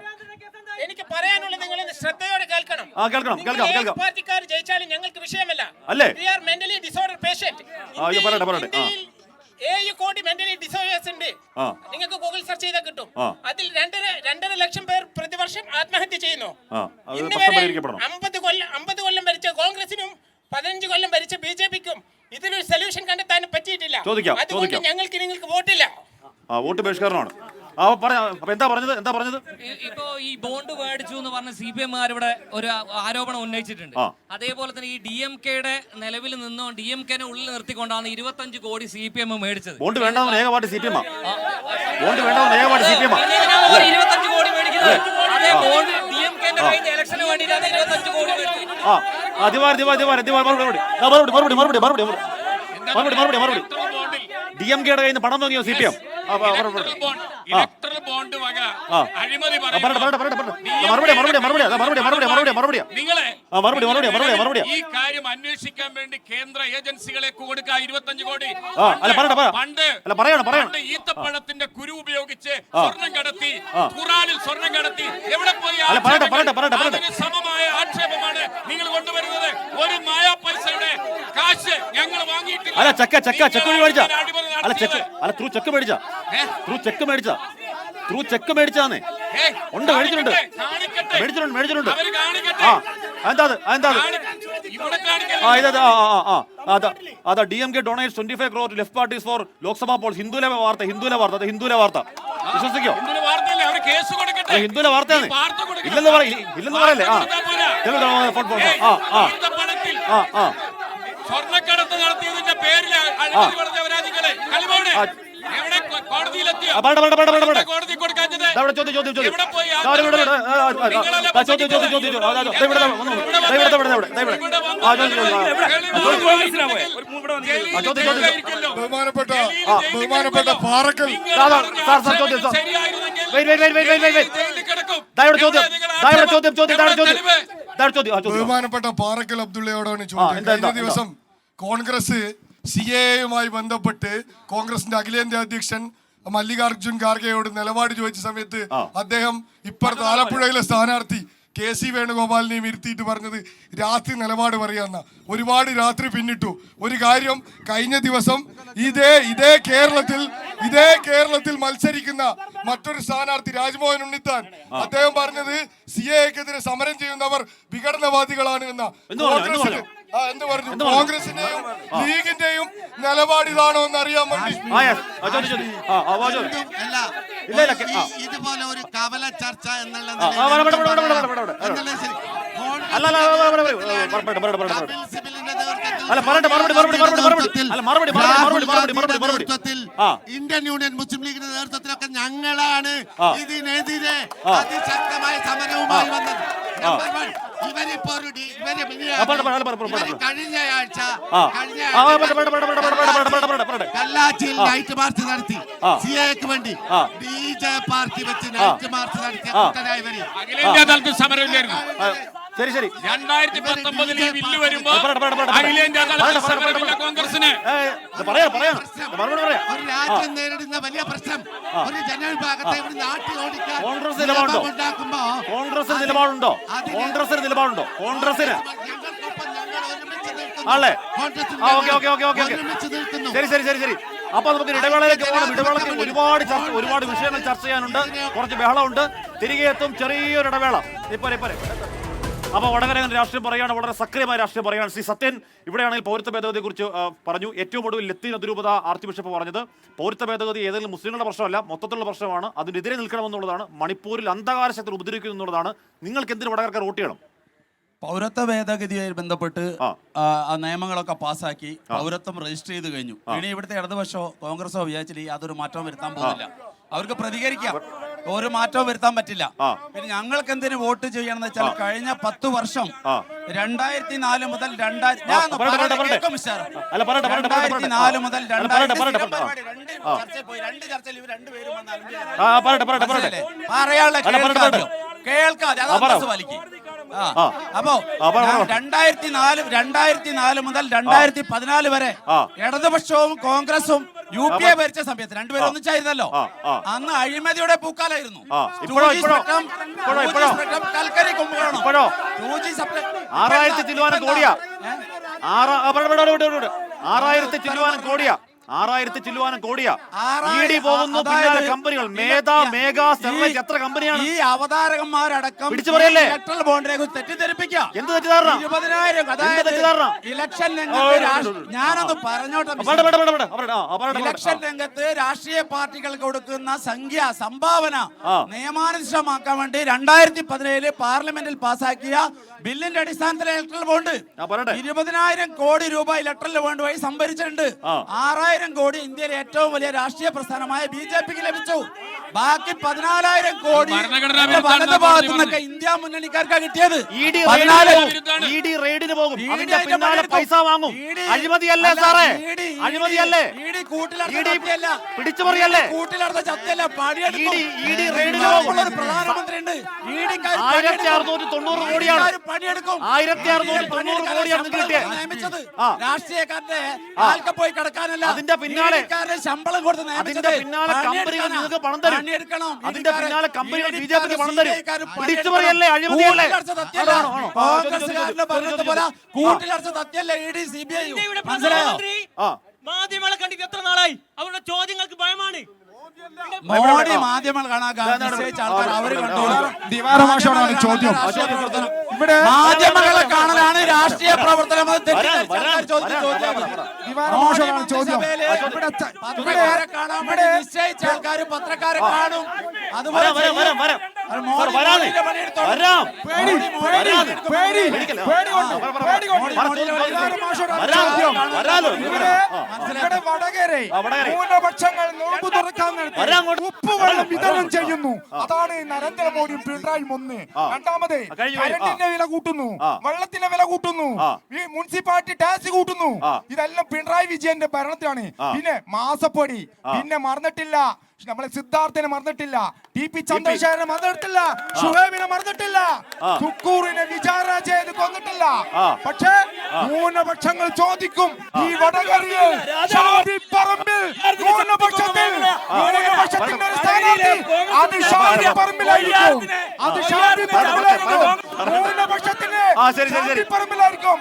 [SPEAKER 8] എനിക്ക് പറയാനുള്ളത് നിങ്ങൾ ശ്രദ്ധയോടെ കേൾക്കണം.
[SPEAKER 1] കേൾക്കാം.
[SPEAKER 8] പാർട്ടിക്കാർ ജയിച്ചാലും ഞങ്ങൾക്ക് വിഷയമല്ല.
[SPEAKER 1] അല്ലേ?
[SPEAKER 8] We are mentally disordered patient.
[SPEAKER 1] പറയട്ടെ.
[SPEAKER 8] 7 കോടി mentally disorders ഉണ്ട്. നിങ്ങൾക്ക് ഗൂഗിൾ സെർച്ച് ചെയ്താൽ കിട്ടും. അതിൽ 2.5 ലക്ഷം പേർ പ്രതിവർഷം ആത്മഹത്യ ചെയ്യുന്നു. ഇന്ന് വരെ 50 കൊല്ലം ഭരിച്ച കോൺഗ്രസിനും 15 കൊല്ലം ഭരിച്ച BJPക്കും ഇതിനൊരു സൊല്യൂഷൻ കണ്ടെത്താൻ പറ്റിയിട്ടില്ല. അതുകൊണ്ട് ഞങ്ങൾക്ക് നിങ്ങൾക്ക് വോട്ടില്ല.
[SPEAKER 1] വോട്ട് ബഹിഷ്കരണമാണ്. അപ്പൊ എന്താ പറഞ്ഞത്?
[SPEAKER 9] ഇപ്പോ ഈ ബോണ്ട് മേടിച്ചു എന്ന് പറഞ്ഞ CPM-കാർ ഇവിടെ ഒരു ആരോപണം ഉന്നയിച്ചിട്ടുണ്ട്. അതേപോലെ തന്നെ ഈ DMK-യുടെ നിലവിൽ നിന്നോ DMK-നെ ഉള്ളിൽ നിർത്തിക്കൊണ്ടാണ് 25 കോടി CPM മേടിച്ചത്.
[SPEAKER 1] ബോണ്ട് വേണ്ടെന്ന് ഏക പാർട്ടി CPM. ബോണ്ട് വേണ്ടെന്ന് ഏക പാർട്ടി CPM.
[SPEAKER 9] 25 കോടി മേടിക്കുന്നത് അതേ ബോണ്ട് DMK-ന്റെ കഴിഞ്ഞ ഇലക്ഷന് വേണ്ടിയിട്ടാണ് 25 കോടി
[SPEAKER 1] മറുപടി. DMK-യുടെ കയ്യിൽ നിന്ന് പണം വാങ്ങിയോ CPM?
[SPEAKER 2] ഇലക്ട്രൽ ബോണ്ട് വക അഴിമതി നിങ്ങളെ ഈ കാര്യം അന്വേഷിക്കാൻ വേണ്ടി കേന്ദ്ര ഏജൻസികളെ കൊടുക്കുക 25 കോടി. പണ്ട് ഈത്തപ്പഴത്തിന്റെ കുരു ഉപയോഗിച്ച് സ്വർണം കടത്തി, ഖുറാനിൽ സ്വർണം കടത്തി, എവിടെ പോയി അതിന് സമമായ ആക്ഷേപമാണ് നിങ്ങൾ കൊണ്ടുവരുന്നത്. ഒരു മായാ പൈസയുടെ കാശ് ഞങ്ങൾ വാങ്ങിയിട്ടില്ല.
[SPEAKER 1] ചെക്ക് മേടിച്ചാന്നേ ഉണ്ട്. മേടിച്ചിട്ടുണ്ട്. അതാ DMK donate 25 crore left parties for Lok Sabha poll. ഹിന്ദുവിലെ വാർത്ത വിശ്വസിക്കോ? ഹിന്ദുവിലെ വാർത്തയാണ്. ഇല്ലെന്ന് പറയല്ലേ?
[SPEAKER 2] സ്വർണ്ണക്കടത്ത് നടത്തിയതിന്റെ പേരിൽ കോടതി കൊടുക്കാത്തത്
[SPEAKER 6] ബഹുമാനപ്പെട്ട പാറക്കൽ ബഹുമാനപ്പെട്ട പാറക്കൽ അബ്ദുള്ളയോടാണ് ചോദ്യം. കഴിഞ്ഞ ദിവസം കോൺഗ്രസ് CAA-യുമായി ബന്ധപ്പെട്ട് കോൺഗ്രസിന്റെ അഖിലേന്ത്യാ അധ്യക്ഷൻ മല്ലികാർജുൻ ഖാർഗെയോട് നിലപാട് ചോദിച്ച സമയത്ത് അദ്ദേഹം ഇപ്പുറത്ത് ആലപ്പുഴയിലെ സ്ഥാനാർത്ഥി KC വേണുഗോപാലിനെയും ഇരുത്തിയിട്ട് പറഞ്ഞത് രാത്രി നിലപാട് പറയാന്ന. ഒരുപാട് രാത്രി പിന്നിട്ടു. ഒരു കാര്യം, കഴിഞ്ഞ ദിവസം ഇതേ കേരളത്തിൽ മത്സരിക്കുന്ന മറ്റൊരു സ്ഥാനാർത്ഥി രാജ്മോഹൻ ഉണ്ണിത്താൻ അദ്ദേഹം പറഞ്ഞത് CAA-ക്കെതിരെ സമരം ചെയ്യുന്നവർ വിഘടനവാദികളാണ് എന്ന. എന്ത് പറഞ്ഞു? കോൺഗ്രസിന്റെയും ലീഗിന്റെയും നിലപാട് ഇതാണോ എന്ന് അറിയാൻ വേണ്ടി.
[SPEAKER 3] ഇതുപോലെ ഒരു കവല ചർച്ച എന്നുള്ള ഇന്ത്യൻ യൂണിയൻ മുസ്ലിം ലീഗിന്റെ നേതൃത്വത്തിലൊക്കെ ഞങ്ങളാണ് ഇതിനെതിരെ അതിശക്തമായ സമരവുമായി വന്നത്. കഴിഞ്ഞയാഴ്ച കല്ലാച്ചിയിൽ നൈറ്റ് മാർച്ച് നടത്തി CAA-ക്ക് വേണ്ടി DJ പാർട്ടി വെച്ച് നൈറ്റ് മാർച്ച് നടത്തിയ കൂട്ടരായ ഇവര്
[SPEAKER 2] അഖിലേന്ത്യാ തലത്തിൽ സമരമില്ലായിരുന്നു.
[SPEAKER 1] ശരി
[SPEAKER 2] 2019 ബില്ല് വരുമ്പോ അഖിലേന്ത്യാ തലത്തിൽ സമരമില്ല കോൺഗ്രസിന്.
[SPEAKER 3] ഒരു രാജ്യം നേരിടുന്ന വലിയ പ്രശ്നം, ഒരു ജനവിഭാഗത്തെ ഇവിടെ നാട്ടി ഓടിക്കാൻ
[SPEAKER 1] കോൺഗ്രസിന് നിലപാടുണ്ടോ? കോൺഗ്രസിന് ആണല്ലേ? ശരി. അപ്പൊ നമുക്ക് ഇടവേളയിലേക്ക് പോകണം. ഇടവേളയ്ക്ക് ഒരുപാട് വിഷയങ്ങൾ ചർച്ച ചെയ്യാനുണ്ട്. കുറച്ച് ബഹളമുണ്ട്. തിരികെ എത്തും. ചെറിയൊരു ഇടവേള. ഇപ്പൊ അപ്പോൾ വടകര രാഷ്ട്രീയം പറയുകയാണ്, വളരെ സക്രിയമായ രാഷ്ട്രീയം പറയുകയാണ്. ശ്രീ സത്യൻ ഇവിടെയാണെങ്കിൽ പൗരത്വ ഭേദഗതിയെ കുറിച്ച് പറഞ്ഞു. ഏറ്റവും ഒടുവിൽ ലത്തീൻ അതിരൂപത ആർച്ച് ബിഷപ്പ് പറഞ്ഞത് പൗരത്വ ഭേദഗതി ഏതെങ്കിലും മുസ്ലിങ്ങളുടെ പ്രശ്നമല്ല, മൊത്തത്തിലുള്ള പ്രശ്നമാണ്, അതിനെതിരെ നിൽക്കണമെന്നുള്ളതാണ്. മണിപ്പൂരിൽ അന്ധകാര ശക്തി ഉപദ്രവിക്കുന്നു എന്നുള്ളതാണ്. നിങ്ങൾക്ക് എന്തിന് വടകരക്കാർ വോട്ട് ചെയ്യണം?
[SPEAKER 4] പൗരത്വ ഭേദഗതിയുമായി ബന്ധപ്പെട്ട് ആ നിയമങ്ങളൊക്കെ പാസ്സാക്കി പൗരത്വം രജിസ്റ്റർ ചെയ്ത് കഴിഞ്ഞു. ഇനി ഇവിടുത്തെ ഇടതുപക്ഷോ കോൺഗ്രസോ വിചാരിച്ചില്ല യാതൊരു മാറ്റവും വരുത്താൻ പോകുന്നില്ല. അവർക്ക് പ്രതികരിക്കാം, ഒരു മാറ്റവും വരുത്താൻ പറ്റില്ല. പിന്നെ ഞങ്ങൾക്ക് എന്തിനു വോട്ട് ചെയ്യണം എന്ന് വെച്ചാൽ കഴിഞ്ഞ 10 വർഷം 2004 മുതൽ 2004 മുതൽ 2 ചർച്ചയിൽ ഇവർ രണ്ടുപേരും കേൾക്കാതെ അപ്പോ 2004 മുതൽ 2014 വരെ ഇടതുപക്ഷവും കോൺഗ്രസും UPA ഭരിച്ച സമയത്ത് രണ്ടുപേരും ഒന്നിച്ചായിരുന്നല്ലോ. അന്ന് അഴിമതിയുടെ പൂക്കാലായിരുന്നു. കൽക്കരി കുമ്പകോണം
[SPEAKER 1] 6000 ചില്ലുവാനം കോടിയാ, 6000 ചില്ലുവാനം കോടിയാ, 6000 ചില്ലുവാനം കോടിയാ. ED പോകുന്നു, പിന്നാലെ കമ്പനികൾ മേഘ സ്റ്റെർലൈറ്റ്, എത്ര കമ്പനിയാണ്?
[SPEAKER 4] ഈ അവതാരകന്മാരടക്കം
[SPEAKER 1] പിടിച്ചു പറയല്ലേ
[SPEAKER 4] ഇലക്ട്രൽ ബോണ്ടിനെ കുറിച്ച് തെറ്റിദ്ധരിപ്പിക്കുക.
[SPEAKER 1] എന്ത് തെറ്റിദ്ധാരണ?
[SPEAKER 4] 20,000 ഇലക്ഷൻ രംഗത്ത് ഞാനൊന്ന് പറഞ്ഞോട്ടെ. ഇലക്ഷൻ രംഗത്ത് രാഷ്ട്രീയ പാർട്ടികൾ കൊടുക്കുന്ന സംഭാവന നിയമാനുസൃതമാക്കാൻ വേണ്ടി 2017 പാർലമെന്റിൽ പാസാക്കിയ ബില്ലിന്റെ അടിസ്ഥാനത്തിൽ ഇലക്ട്രൽ ബോണ്ട് 20,000 കോടി രൂപ ഇലക്ട്രൽ ബോണ്ട് വഴി സംഭരിച്ചിട്ടുണ്ട്. 6,000 കോടി ഇന്ത്യയിലെ ഏറ്റവും വലിയ രാഷ്ട്രീയ പ്രസ്ഥാനമായ BJPക്ക് ലഭിച്ചു. ബാക്കി 14,000 കോടി വലത് ഭാഗത്തു നിന്നൊക്കെ ഇന്ത്യ മുന്നണിക്കാർക്കാണ് കിട്ടിയത്.
[SPEAKER 1] ED റെയ്ഡിന് പോകും, അതിന്റെ പിന്നാലെ പൈസ വാങ്ങും. അഴിമതിയല്ലേ സാറേ? അഴിമതിയല്ലേ? പിടിച്ചു പറയല്ലേ?
[SPEAKER 4] കൂട്ടിലടച്ച ചത്തല്ല പണിയെടുക്കും.
[SPEAKER 1] ED റെയ്ഡിന് പോകും.
[SPEAKER 4] പ്രധാനമന്ത്രി ഉണ്ട്.
[SPEAKER 1] 1690 കോടിയാണ്.
[SPEAKER 4] പണിയെടുക്കും.
[SPEAKER 1] 1690 കോടിയാണ്
[SPEAKER 4] നിയമിച്ചത്. രാഷ്ട്രീയക്കാരുടെ ആൾക്ക പോയി കിടക്കാനല്ല,
[SPEAKER 1] അതിന്റെ പിന്നാലെ
[SPEAKER 4] ശമ്പളം കൊടുത്ത് നിയമിച്ചത്.
[SPEAKER 1] പിന്നാലെ കമ്പനികൾ നിങ്ങൾക്ക് പണം തരും. അതിന്റെ പിന്നാലെ കമ്പനികൾ BJPക്ക് പണം തരും. പിടിച്ചു പറയല്ലേ? അഴിമതിയല്ലേ?
[SPEAKER 4] കോൺഗ്രസ്സുകാരുടെ പറഞ്ഞത് പോലെ കൂട്ടിലടച്ച സത്യല്ലേ ED CBI. മനസ്സിലായോ?
[SPEAKER 7] മാധ്യമങ്ങളെ കണ്ടിട്ട് എത്ര നാളായി? അവരുടെ ചോദ്യങ്ങൾക്ക് ഭയമാണ്.
[SPEAKER 4] മോഡി മാധ്യമങ്ങൾ കാണാൻ നിശ്ചയിച്ച ആൾക്കാർ അവര് കണ്ടോളും.
[SPEAKER 5] ദിവാരമാഷോടാണ് ചോദ്യം.
[SPEAKER 4] ഇവിടെ മാധ്യമങ്ങളെ കാണലാണ് രാഷ്ട്രീയ പ്രവർത്തനം.
[SPEAKER 5] ദിവാരമാഷോടാണ് ചോദ്യം.
[SPEAKER 4] പത്രക്കാരെ കാണാൻ വേണ്ടി നിശ്ചയിച്ച ആൾക്കാർ പത്രക്കാരെ കാണും. അതുപോലെ
[SPEAKER 5] ന്യൂനപക്ഷങ്ങൾ നോമ്പ് തുറക്കാൻ ഉപ്പുവെള്ളം വിതരണം ചെയ്യുന്നു. അതാണ് നരേന്ദ്രമോദിയും പിണറായിയും ഒന്ന്. രണ്ടാമത് കരണ്ടിന്റെ വില കൂട്ടുന്നു, വെള്ളത്തിന്റെ വില കൂട്ടുന്നു, ഈ മുനിസിപ്പാലിറ്റി ടാക്സ് കൂട്ടുന്നു. ഇതെല്ലാം പിണറായി വിജയന്റെ ഭരണത്തിലാണ്. പിന്നെ മാസപ്പടി, പിന്നെ മറന്നിട്ടില്ല നമ്മളെ സിദ്ധാർത്ഥനെ മറന്നിട്ടില്ല, TP ചന്ദ്രശേഖരനെ മറന്നിട്ടില്ല, ഷുഹൈബിനെ മറന്നിട്ടില്ല, തുക്കൂറിനെ വിചാരണ ചെയ്ത് കൊന്നിട്ടില്ല. പക്ഷേ ന്യൂനപക്ഷങ്ങൾ ചോദിക്കും, ഈ വടകരയിൽ ഷാഫിപ്പറമ്പിൽ ന്യൂനപക്ഷത്തിന്റെ ഒരു സ്ഥാനാർത്ഥി അത് ഷാഫിപ്പറമ്പിലായിരിക്കും. അത് ഷാഫിപ്പറമ്പിലായിരിക്കും. ന്യൂനപക്ഷത്തിന് ഷാഫിപ്പറമ്പിലായിരിക്കും.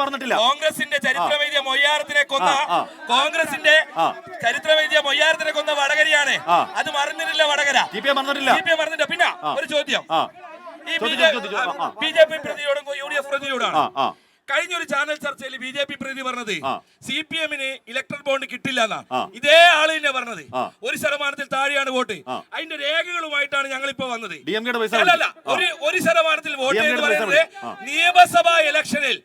[SPEAKER 1] പറഞ്ഞിട്ടില്ല.
[SPEAKER 7] കോൺഗ്രസിന്റെ ചരിത്രവൈദ്യ മൊയ്യാരത്തിനെ കൊന്ന വടകരയാണ്. അത് മറന്നിട്ടില്ല വടകര. മറന്നിട്ടില്ല. പിന്നെ ഒരു ചോദ്യം ഈ BJP പ്രതിയോടും UDF പ്രതിയോടാണ്. കഴിഞ്ഞൊരു ചാനൽ ചർച്ചയിൽ BJP പ്രതി പറഞ്ഞത് CPM-ന് ഇലക്ട്രൽ ബോണ്ട് കിട്ടില്ല എന്നാണ്. ഇതേ ആള് തന്നെ പറഞ്ഞത് 1% താഴെയാണ് വോട്ട്. അതിന്റെ രേഖകളുമായിട്ടാണ് ഞങ്ങൾ ഇപ്പൊ വന്നത്. അല്ലല്ല, 1% വോട്ട് എന്ന് പറയുന്നത് നിയമസഭാ ഇലക്ഷനിൽ,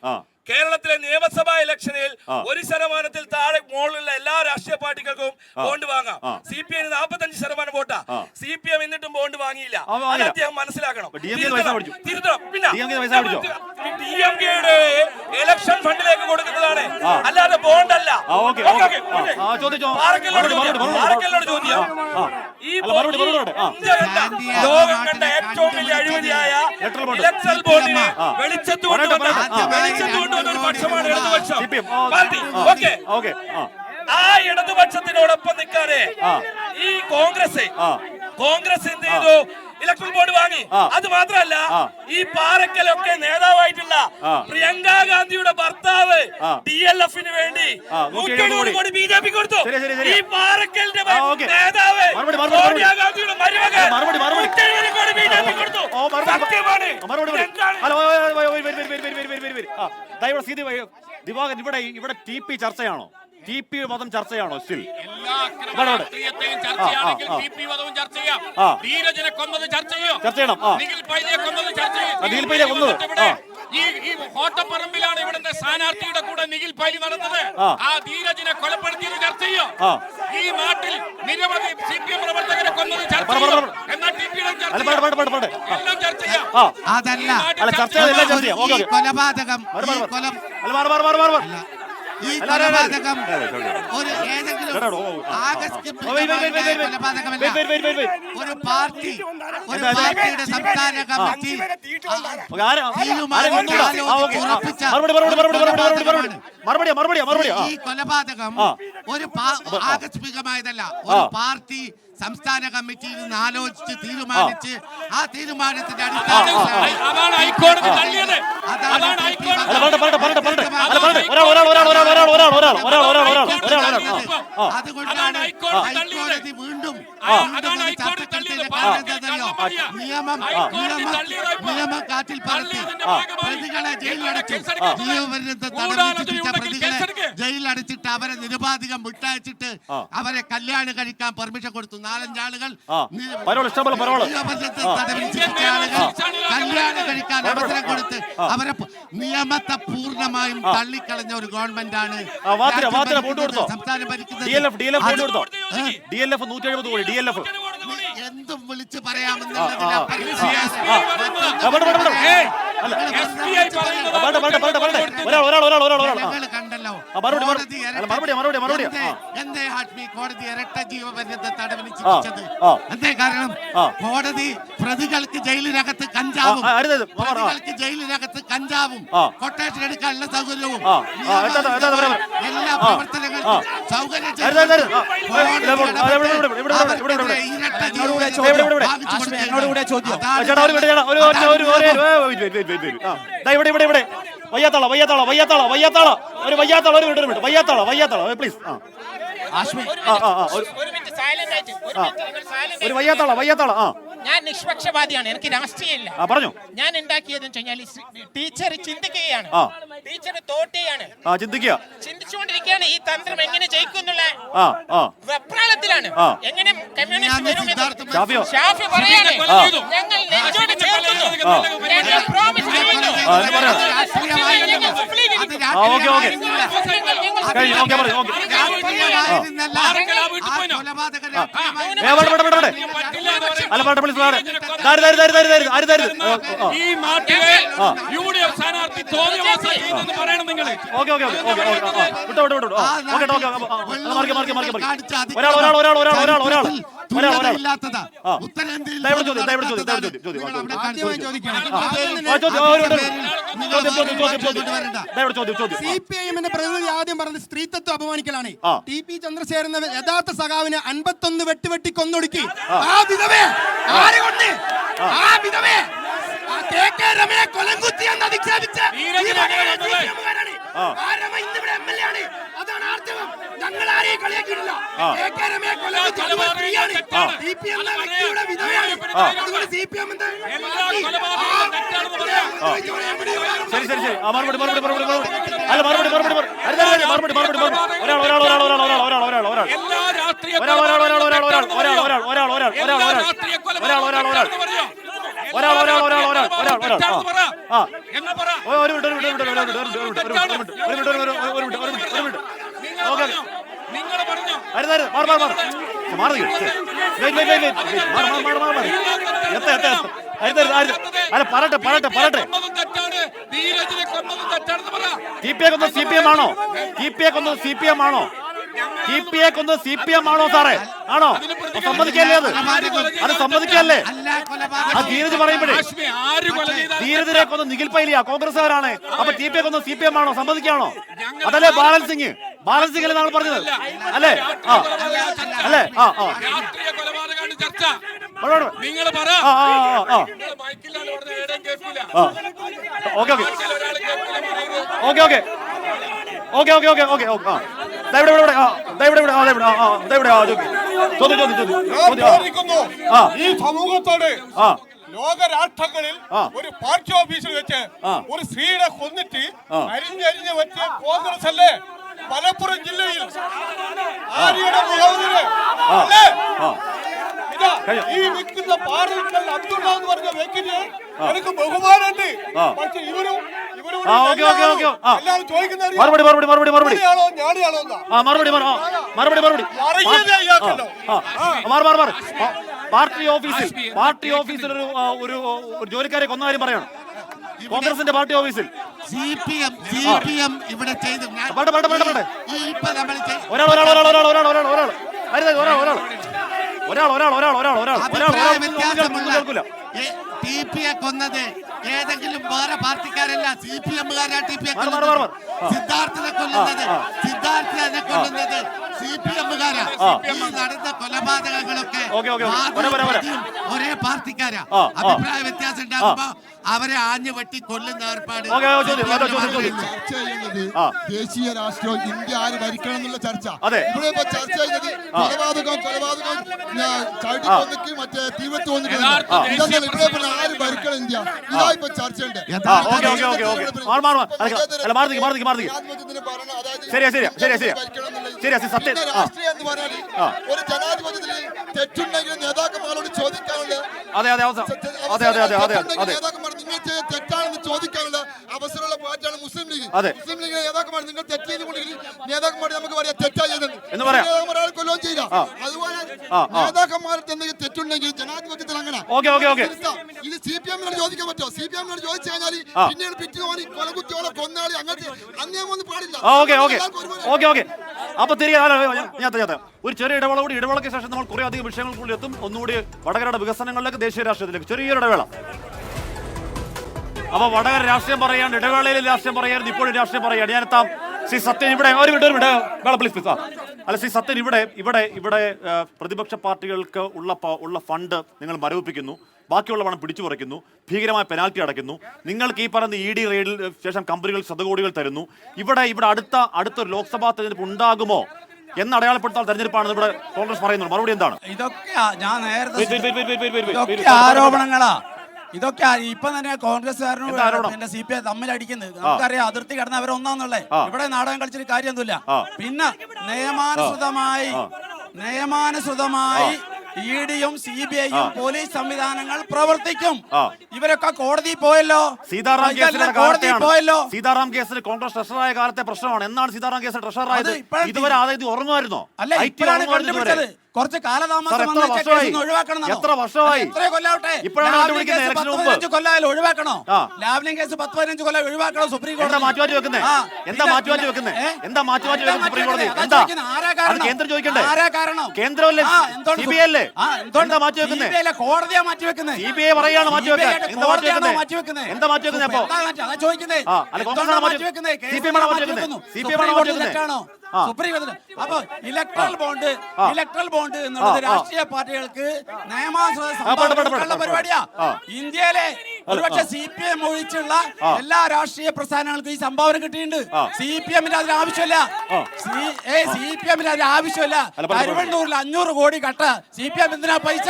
[SPEAKER 7] കേരളത്തിലെ നിയമസഭാ ഇലക്ഷനിൽ 1% താഴെ മുകളിലുള്ള എല്ലാ രാഷ്ട്രീയ പാർട്ടികൾക്കും ബോണ്ട് വാങ്ങാം. CPM 45% വോട്ടാ. CPM എന്നിട്ടും ബോണ്ട് വാങ്ങിയില്ല. അത് അദ്ദേഹം മനസ്സിലാക്കണം. തിരുത്തണം. പിന്നെ DMK-യുടെ ഇലക്ഷൻ ഫണ്ടിലേക്ക് കൊടുക്കുന്നതാണ്, അല്ലാതെ ബോണ്ടല്ല. പാറക്കലിനോട് ചോദ്യം. ഈ ലോകം കണ്ട ഏറ്റവും വലിയ അഴിമതിയായ ഇലക്ട്രൽ ബോണ്ടിനെ വെളിച്ചത്തുകൊണ്ടുവന്ന പക്ഷമാണ് ഇടതുപക്ഷം പാർട്ടി. ആ ഇടതുപക്ഷത്തിനോടൊപ്പം നിൽക്കാതെ ഈ കോൺഗ്രസ് എന്ത് ചെയ്തു? ഇലക്ട്രൽ ബോർഡ് വാങ്ങി. അത് മാത്രമല്ല, ഈ പാറക്കലൊക്കെ നേതാവായിട്ടുള്ള പ്രിയങ്ക ഗാന്ധിയുടെ ഭർത്താവ് DLF-ന് വേണ്ടി 170 കോടി BJP കൊടുത്തു. ഈ പാറക്കലിന്റെ നേതാവ് സോണിയാഗാന്ധിയുടെ മരുമകൻ 170 കോടി BJP കൊടുത്തു. സത്യമാണ്.
[SPEAKER 1] ദിവാകരൻ, ഇവിടെ TP ചർച്ചയാണോ? TP വധം ചർച്ചയാണോ? സ്റ്റിൽ
[SPEAKER 2] എല്ലാ രാഷ്ട്രീയത്തെയും ചർച്ചയാണെങ്കിൽ TP വധവും ചർച്ച ചെയ്യാം. ധീരജിനെ കൊന്നത് ചർച്ച ചെയ്യാം.
[SPEAKER 1] ചർച്ച ചെയ്യണം.
[SPEAKER 2] നിഖിൽ പൈലിയെ കൊന്നത് ചർച്ച ചെയ്യാം. ഈ കോട്ടപ്പറമ്പിലാണ് ഇവിടുത്തെ സ്ഥാനാർത്ഥിയുടെ കൂടെ നിഖിൽ പൈലി നടന്നത്. ആ ധീരജിനെ കൊലപ്പെടുത്തിയത് ചർച്ച ചെയ്യാം. ഈ നാട്ടിൽ നിരവധി CPM പ്രവർത്തകരെ കൊന്നത് ചർച്ച ചെയ്യാം. എന്നാൽ TPയുടെ ചർച്ച എല്ലാം ചർച്ച ചെയ്യാം.
[SPEAKER 3] അതല്ല
[SPEAKER 1] ചർച്ച
[SPEAKER 3] കൊലപാതകം ഈ കൊലപാതകം ഒരു ഏതെങ്കിലും കൊലപാതകമല്ല. ഒരു പാർട്ടിയുടെ സംസ്ഥാന കമ്മിറ്റി ഈ കൊലപാതകം ഒരു ആകസ്മികമായതല്ല. ഒരു പാർട്ടി സംസ്ഥാന കമ്മിറ്റിയിൽ നിന്ന് ആലോചിച്ച് തീരുമാനിച്ച് ആ തീരുമാനത്തിന്റെ
[SPEAKER 2] അതാണ് ഹൈക്കോടതി തള്ളിയത്.
[SPEAKER 3] അതുകൊണ്ടാണ് ഹൈക്കോടതി വീണ്ടും നിയമം കാറ്റിൽ പറത്തി പ്രതികളെ ജയിലിലടച്ചു. ജീവപര്യന്തം തടവിച്ചിട്ട പ്രതികളെ ജയിലിലടച്ചിട്ട് അവരെ നിരുപാധികം വിട്ടയച്ചിട്ട് അവരെ കല്യാണം കഴിക്കാൻ പെർമിഷൻ കൊടുത്തു. 4-5 ആളുകൾ കല്യാണം കഴിക്കാൻ അവസരം കൊടുത്ത് അവരെ നിയമത്തെ പൂർണ്ണമായും തള്ളിക്കളഞ്ഞ ഒരു ഗവൺമെന്റ് ആണ് സംസ്ഥാനം ഭരിക്കുന്നത്. എന്തും വിളിച്ചു പറയാമെന്നുള്ളതിൽ കണ്ടല്ലോ. എന്തേ ഹാഷ്മി കോടതി ഇരട്ട ജീവപര്യന്തം തടവിന് ശിക്ഷിച്ചത്? എന്തേ കാരണം? കോടതി പ്രതികൾക്ക് ജയിലിനകത്ത് കഞ്ചാവും കൊട്ടേഷൻ എടുക്കാനുള്ള സൗകര്യവും എല്ലാ പ്രവർത്തനങ്ങൾക്കും സൗകര്യം
[SPEAKER 1] പ്ലീസ്.
[SPEAKER 8] ഞാൻ നിഷ്പക്ഷപാതിയാണ്. എനിക്ക് രാഷ്ട്രീയമില്ല.
[SPEAKER 1] പറഞ്ഞു.
[SPEAKER 8] ഞാൻ ഉണ്ടാക്കിയതെന്ന് വെച്ചാൽ ടീച്ചർ ചിന്തിക്കുകയാണ്. ടീച്ചർ തോട്ടിയാണ് ചിന്തിച്ചുകൊണ്ടിരിക്കുകയാണ് ഈ തന്ത്രം എങ്ങനെ ജയിക്കുന്നുള്ള വെപ്രാളത്തിലാണ്. എങ്ങനെ ഷാഫി പറയാണ് ഞങ്ങൾ നെഞ്ചോട് ചേർക്കുന്നു, ഞങ്ങൾ പ്രോമിസ് ചെയ്യുന്നു.
[SPEAKER 2] ഈ നാട്ടിലെ UDF സ്ഥാനാർത്ഥി തോന്നിവാസമെന്ന് പറയണം നിങ്ങൾ.
[SPEAKER 10] CPIM-ന്റെ പ്രതിനിധി ആദ്യം പറഞ്ഞത് സ്ത്രീത്വത്തെ അപമാനിക്കലാണ്. TP ചന്ദ്രശേഖരൻ യഥാർത്ഥ സഖാവിനെ 51 വെട്ടി കൊന്നൊടുക്കി. ആ വിധവേ ആരെ കൊണ്ട് ആ വിധവേ KK രമയെ കൊലംകുത്തി എന്ന് അധിക്ഷേപിച്ച അതാണ് ആർജവം. ഞങ്ങൾ ആരെയും കളിയാക്കിയിട്ടില്ല. KK രമയെ കൊലംകുത്തി സ്ത്രീയാണ്. TP എന്ന വ്യക്തിയുടെ വിധവയാണ്. അതുകൊണ്ട് CPM
[SPEAKER 1] CPM ആണോ സാറേ? ആണോ? സമ്മതിക്കല്ലേ? അത് സമ്മതിക്കല്ലേ? ആ ധീരജ് പറയുമ്പോഴേ ധീരജിനെ കൊന്ന് നിഖിൽ പൈലിയ കോൺഗ്രസ്സുകാരാണ്. അപ്പൊ TP കൊന്ന് CPM ആണോ? സമ്മതിക്കാണോ? അതല്ലേ ബാലൻസിങ് അല്ലേ നമ്മൾ പറഞ്ഞത്? അല്ലേ? അല്ലേ?
[SPEAKER 7] നിങ്ങൾ പറ.
[SPEAKER 1] ആ ആ ആ ആ
[SPEAKER 7] നിങ്ങൾ മൈക്കിലാണ് പറഞ്ഞത്, എവിടെയും കേൾക്കൂല.
[SPEAKER 1] ഓക്കെ ഓക്കെ
[SPEAKER 7] ആർക്കെങ്കിലും ഒരാൾ കേൾക്കൂല പറയുന്നത്.
[SPEAKER 1] Okay okay okay okay okay okay okay ആ ദാ ഇവിടെ ഇവിടെ ആ ദാ ഇവിടെ ഇവിടെ ആ ദാ ഇവിടെ ആ ദാ ഇവിടെ ആ ചോദ്യം ആ
[SPEAKER 5] ഈ സമൂഹത്തോട്
[SPEAKER 1] ആ
[SPEAKER 5] ലോക രാഷ്ട്രങ്ങളിൽ ഒരു പാർട്ടി ഓഫീസിൽ വെച്ച് ഒരു സ്ത്രീയെ കൊന്നിട്ട് അരിഞ്ഞരിഞ്ഞ് വെച്ച കോൺഗ്രസ് അല്ലേ മലപ്പുറം ജില്ലയിൽ ആര്യയുടെ മുഖവില് അല്ലേ? ഇതാ ഈ നിൽക്കുന്ന പാറക്കൽ അബ്ദുള്ള എന്ന് പറഞ്ഞ വ്യക്തിന് എനിക്ക് ബഹുമാനമുണ്ട്. പക്ഷെ ഇവരും
[SPEAKER 1] ആ ഓക്കെ ഓക്കെ ഓക്കെ ആ
[SPEAKER 5] എല്ലാവരും ചോദിക്കുന്ന
[SPEAKER 1] മറുപടി മറുപടി മറുപടി മറുപടി
[SPEAKER 5] ഞാടിയാണോ എന്നാ
[SPEAKER 1] ആ മറുപടി മറുപടി മറുപടി
[SPEAKER 5] അറിയാതെ ഇയാൾക്കല്ലോ.
[SPEAKER 1] മാറി മാറി മാറി പാർട്ടി ഓഫീസിൽ ഒരു ജോലിക്കാരെ കൊന്ന കാര്യം പറയണം. കോൺഗ്രസിന്റെ പാർട്ടി ഓഫീസിൽ
[SPEAKER 3] CPM ഇവിടെ ചെയ്തു. കൊന്നത് ഏതെങ്കിലും വേറെ പാർട്ടിക്കാരല്ല, CPM-കാരാ TP-യെ കൊല്ലുന്നത്. സിദ്ധാർത്ഥനെ കൊല്ലുന്നത് CPM-കാരാ. ഈ നടന്ന കൊലപാതകങ്ങളൊക്കെ ഒരേ പാർട്ടിക്കാരാ. അഭിപ്രായ വ്യത്യാസം ഉണ്ടാകുമ്പോ അവരെ ആഞ്ഞു വെട്ടി കൊല്ലുന്ന ഏർപ്പാട്
[SPEAKER 10] ചർച്ച ചെയ്യുന്നത് ദേശീയ രാഷ്ട്രീയം, ഇന്ത്യ ആര് ഭരിക്കണം എന്നുള്ള ചർച്ച. ഇവിടെ ഇപ്പൊ ചർച്ച ചെയ്യുന്നത് കൊലപാതകം ചവിട്ടിക്കൊന്നിക്ക് മറ്റേ തീവ്രത്ത് വന്നിട്ട് ഇവിടെ ഇപ്പൊ ആര് ഭരിക്കണം ഇന്ത്യ, ഇതാ ഇപ്പൊ ചർച്ചയുണ്ട്. രാഷ്ട്രീയം എന്ന് പറഞ്ഞാൽ ഒരു ജനാധിപത്യത്തിൽ തെറ്റുണ്ടെങ്കിൽ നേതാക്കന്മാരോട് ചോദിക്കാനുള്ള നേതാക്കന്മാർ നിങ്ങൾ തെറ്റാണെന്ന് ചോദിക്കാനുള്ള അവസരമുള്ള പാർട്ടിയാണ് മുസ്ലിം ലീഗ്. മുസ്ലിം ലീഗ് നേതാക്കന്മാർ നിങ്ങൾ തെറ്റ് ചെയ്തുകൊണ്ടെങ്കിൽ നേതാക്കന്മാർ നമുക്ക് പറയാം തെറ്റായി ഒരാൾ കൊല്ലുകയും ചെയ്യില്ല. അതുപോലെ നേതാക്കന്മാർക്ക് എന്തെങ്കിലും തെറ്റുണ്ടെങ്കിൽ ജനാധിപത്യത്തിൽ അങ്ങനെ ഇത് CPM-നോട് ചോദിക്കാൻ പറ്റുമോ? CPM-നോട് ചോദിച്ചു കഴിഞ്ഞാൽ പിന്നീട് പിറ്റുപോയി കൊലകുത്തിയോളെ കൊന്നാളി അങ്ങനത്തെ അന്യമൊന്നും പാടില്ല.
[SPEAKER 1] അപ്പൊ തിരികെ ഒരു ചെറിയ ഇടവേളയ്ക്ക് ശേഷം നമ്മൾ കുറെ അധികം വിഷയങ്ങൾക്കുള്ളിൽ എത്തും. ഒന്നുകൂടി വടകരയുടെ വികസനങ്ങളിലേക്ക്, ദേശീയ രാഷ്ട്രീയത്തിലേക്ക് ചെറിയൊരു ഇടവേള. അപ്പൊ വടകര രാഷ്ട്രീയം പറയാൻ, ഇടവേളയിൽ രാഷ്ട്രീയം പറയാൻ, ഇപ്പോഴും രാഷ്ട്രീയം പറയാൻ ഞാനെത്താം. ശ്രീ സത്യൻ ഇവിടെ അല്ല ശ്രീ സത്യൻ ഇവിടെ പ്രതിപക്ഷ പാർട്ടികൾക്ക് ഉള്ള ഫണ്ട് നിങ്ങൾ മരവിപ്പിക്കുന്നു, ബാക്കിയുള്ള പണം പിടിച്ചു പറിക്കുന്നു, ഭീകരമായ പെനാൽറ്റി അടയ്ക്കുന്നു. നിങ്ങൾക്ക് ഈ പറയുന്ന ED റെയ്ഡിൽ ശേഷം കമ്പനികൾ ശതകോടികൾ തരുന്നു. ഇവിടെ അടുത്തൊരു ലോക്സഭാ തെരഞ്ഞെടുപ്പ് ഉണ്ടാകുമോ എന്ന് അടയാളപ്പെടുത്താൻ തെരഞ്ഞെടുപ്പാണ് ഇവിടെ കോൺഗ്രസ് പറയുന്നത്. മറുപടി എന്താണ്?
[SPEAKER 4] ഇതൊക്കെ ഞാൻ നേരത്തെ ആരോപണങ്ങളാ. ഇതൊക്കെ ഇപ്പൊ തന്നെ കോൺഗ്രസ്സുകാരനും പിന്നെ CPI തമ്മിലടിക്കുന്നത് നമുക്കറിയാം. അതിർത്തി കടന്ന് അവരൊന്നാന്നുള്ളേ. ഇവിടെ നാടകം കളിച്ചിട്ട് കാര്യമൊന്നുമില്ല. പിന്നെ നിയമാനുസൃതമായി ED-യും CBI-യും പോലീസ് സംവിധാനങ്ങൾ പ്രവർത്തിക്കും. ഇവരൊക്കെ കോടതി പോയല്ലോ.
[SPEAKER 1] സീതാറാം കേസിൽ കോൺഗ്രസ് ട്രഷറായ കാലത്തെ പ്രശ്നമാണ്. എന്നാണ് സീതാറാം കേസിൽ ട്രഷറായത്? ഇതുവരെ ആദ്യം ഉറങ്ങുമായിരുന്നോ?
[SPEAKER 4] അല്ല, ഇപ്പോഴാണ് കണ്ടുപിടിച്ചത്. കുറച്ച് കാലതാമസം ഒഴിവാക്കണം.
[SPEAKER 1] എത്ര വർഷമായി?
[SPEAKER 4] കൊല്ലായാലും ഒഴിവാക്കണോ? ലാവ്ലിൻ കേസ് 10-15 കൊല്ലം ഒഴിവാക്കണോ? സുപ്രീം കോടതി
[SPEAKER 1] മാറ്റി വെക്കുന്നത്? കേന്ദ്രം ചോദിക്കണ്ടേ? കേന്ദ്രമല്ലേ? CBI അല്ലേ?
[SPEAKER 4] കോടതിയാ മാറ്റി വെക്കുന്നത്.
[SPEAKER 1] CBI പറയാണ് മാറ്റി വെക്കാൻ. എന്താ മാറ്റി വെക്കുന്നത്? അപ്പൊ
[SPEAKER 4] സുപ്രീം കോടതി. അപ്പൊ ഇലക്ട്രൽ ബോണ്ട് എന്നുള്ളത് രാഷ്ട്രീയ പാർട്ടികൾക്ക് നിയമാനുസൃത പരിപാടിയാ. ഇന്ത്യയിലെ ഒരുപക്ഷെ CPM ഒഴിച്ചുള്ള എല്ലാ രാഷ്ട്രീയ പ്രസ്ഥാനങ്ങൾക്കും ഈ സംഭാവന കിട്ടിയിട്ടുണ്ട്. CPM-ന് അതിന് ആവശ്യമില്ല. CPM-ന് അതിന് ആവശ്യമില്ല. തിരുവനന്തപുരത്തിൽ 500 കോടി കട്ട CPM എന്തിനാ പൈസ?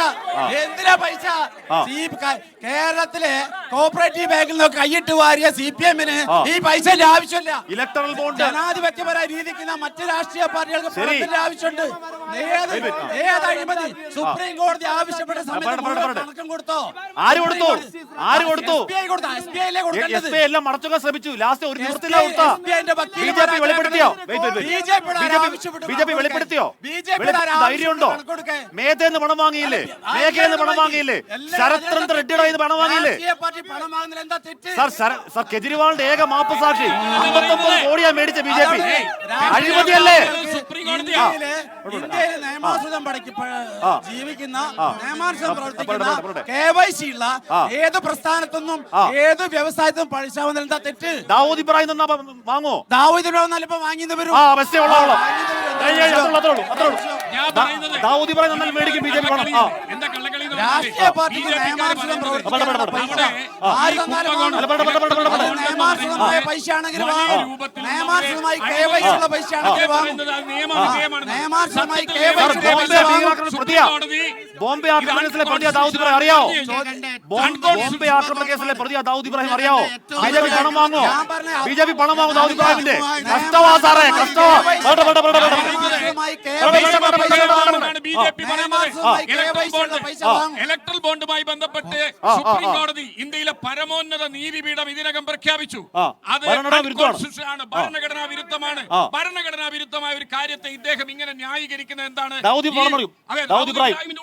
[SPEAKER 4] കേരളത്തിലെ കോപ്പറേറ്റീവ് ബാങ്കിൽ നിന്ന് കൈയിട്ട് വാരിയ CPM-ന് ഈ പൈസയുടെ ആവശ്യമില്ല.
[SPEAKER 1] ഇലക്ട്രൽ ബോണ്ട്
[SPEAKER 4] ജനാധിപത്യപരമായ രീതിക്ക് മറ്റ് രാഷ്ട്രീയ പാർട്ടികൾക്ക് പണത്തിന്റെ ആവശ്യമുണ്ട്. ഏത് അഴിമതി സുപ്രീം കോടതി ആവശ്യപ്പെട്ട സമയത്ത് കൊടുത്തോ?
[SPEAKER 1] ആര് കൊടുത്തു?
[SPEAKER 4] SBI
[SPEAKER 1] എല്ലാം മറച്ചുക ശ്രമിച്ചു. ലാസ്റ്റ് ഒരു നിവൃത്തിയില്ല കൊടുത്ത. BJP വെളിപ്പെടുത്തിയോ? BJP വെളിപ്പെടുത്തിയോ? ധൈര്യമുണ്ടോ? മേഘേന്ന് പണം വാങ്ങിയില്ലേ? ശരത്ചന്ദ്ര റെഡ്ഡിയുടെ കയ്യിൽ പണം വാങ്ങിയില്ലേ? സർ കെജ്രിവാളിന്റെ ഏക മാപ്പ് സാക്ഷി 59 കോടിയാ മേടിച്ച BJP. അഴിമതിയല്ലേ?
[SPEAKER 4] ഇന്ത്യയിലെ നിയമാനുസൃതം ജീവിക്കുന്ന നിയമാനുസൃതം പ്രവർത്തിക്കുന്ന KYC ഉള്ള ഏത് പ്രസ്ഥാനത്തൊന്നും ഏത് വ്യവസായത്തിനും പൈസ വന്നാൽ എന്താ തെറ്റ്?
[SPEAKER 1] ദാവൂദ് ഇബ്രാഹിം വാങ്ങോ?
[SPEAKER 4] ദാവൂദ് ഇബ്രാഹിം ഇപ്പൊ വാങ്ങിയത് വരും.
[SPEAKER 1] ദാവൂദ് ഇബ്രാഹിം മേടിക്കും BJP പണം.
[SPEAKER 7] എന്താ കള്ളക്കളി
[SPEAKER 4] രാഷ്ട്രീയ പാർട്ടിക്ക് നിയമാനുസൃതം പ്രവർത്തിക്കാനുള്ള പൈസ ആര് തന്നാലും വാങ്ങും. നിയമാനുസൃതമായ പൈസ ആണെങ്കിൽ വാങ്ങും. നിയമാനുസൃതമായി KYC ഉള്ള പൈസ ആണെങ്കിൽ വാങ്ങും. നിയമാനുസൃതമായി
[SPEAKER 1] ബോംബെ ആക്രമണ കേസിലെ പ്രതിയാ ദാവൂദ് ഇബ്രാഹിം അറിയാവോ? ബോംബെ ആക്രമണ കേസിലെ പ്രതിയാ ദാവൂദ് ഇബ്രാഹിം അറിയാവോ? BJP പണം വാങ്ങോ? BJP പണം വാങ്ങും ദാവൂദ് ഇബ്രാഹിമിന്റെ. കഷ്ടവാ സാറേ, കഷ്ടവാ.
[SPEAKER 2] ഇലക്ട്രൽ ബോണ്ടുമായി ബന്ധപ്പെട്ട് സുപ്രീം കോടതി ഇന്ത്യയിലെ പരമോന്നത നീതിപീഠം ഇതിനകം പ്രഖ്യാപിച്ചു. അത് ആണ്, ഭരണഘടനാ വിരുദ്ധമാണ്. ഭരണഘടനാ വിരുദ്ധമായ ഒരു കാര്യത്തെ ഇദ്ദേഹം ഇങ്ങനെ ന്യായീകരിക്കുന്നത് എന്താണ്?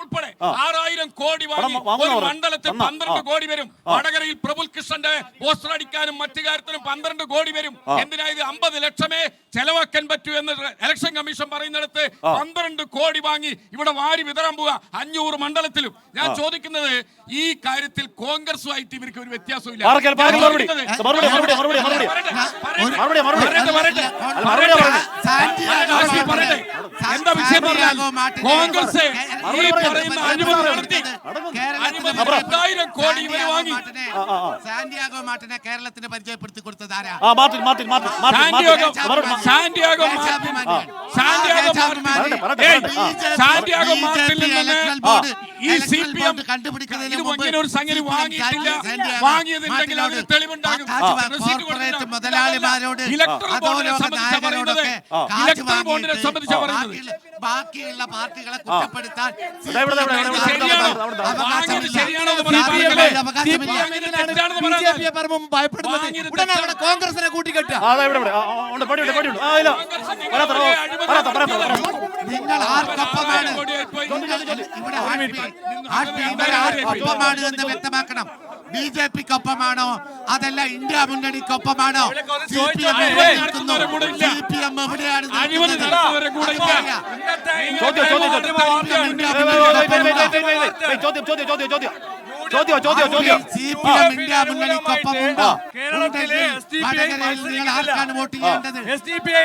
[SPEAKER 2] ഉൾപ്പെടെ 6000 കോടി വാങ്ങി ഒരു മണ്ഡലത്തിൽ 12 കോടി വരും. വടകരയിൽ പ്രഫുൽ കൃഷ്ണന്റെ പോസ്റ്റർ അടിക്കാനും മറ്റു കാര്യത്തിനും 12 കോടി വരും. എന്തിനായത് 50 ലക്ഷമേ ചെലവാക്കാൻ പറ്റൂ എന്ന് ഇലക്ഷൻ കമ്മീഷൻ പറയുന്നിടത്ത് 12 കോടി വാങ്ങി ഇവിടെ വാരി വിതറാൻ പോവുക 500 മണ്ഡലത്തിലും. ഞാൻ ചോദിക്കുന്നത് ഈ കാര്യത്തിൽ കോൺഗ്രസുമായിട്ട് ഇവർക്ക് ഒരു വ്യത്യാസമില്ല. എന്താ വിഷയം? കോൺഗ്രസ് ഈ പറയുന്ന അനുമതി നടത്തി 1000 കോടി ഇവര് വാങ്ങി.
[SPEAKER 3] സാന്റിയാഗോ മാർട്ടിനെ കേരളത്തിന് പരിചയപ്പെടുത്തി കൊടുത്തത് ആരാ?
[SPEAKER 2] സാന്റിയാഗോ മാർട്ടിൽ നിന്ന് ഈ CPM
[SPEAKER 3] കണ്ടുപിടിക്കുന്നതിന്
[SPEAKER 2] ഒരു സംഗതി വാങ്ങിയിട്ടില്ല. വാങ്ങിയതുണ്ടെങ്കിൽ അതിന് തെളിവുണ്ടാകും.
[SPEAKER 3] മുതലാളിമാരോട് ബാക്കിയുള്ള പാർട്ടികളെ കുറ്റപ്പെടുത്താൻ കോൺഗ്രസിനെ കൂട്ടിക്കെട്ടുക. നിങ്ങൾ ആർക്കൊപ്പമാണ് ആർക്കൊപ്പമാണ് എന്ന് വ്യക്തമാക്കണം. BJPക്കൊപ്പമാണോ അതല്ല ഇന്ത്യ മുന്നണിക്കൊപ്പമാണോ? CPM എവിടെയാണ്? CPM ഇന്ത്യ മുന്നണിക്കൊപ്പമുണ്ടോ? നിങ്ങൾ ആർക്കാണ് വോട്ട് ചെയ്യേണ്ടത്?
[SPEAKER 1] SDPI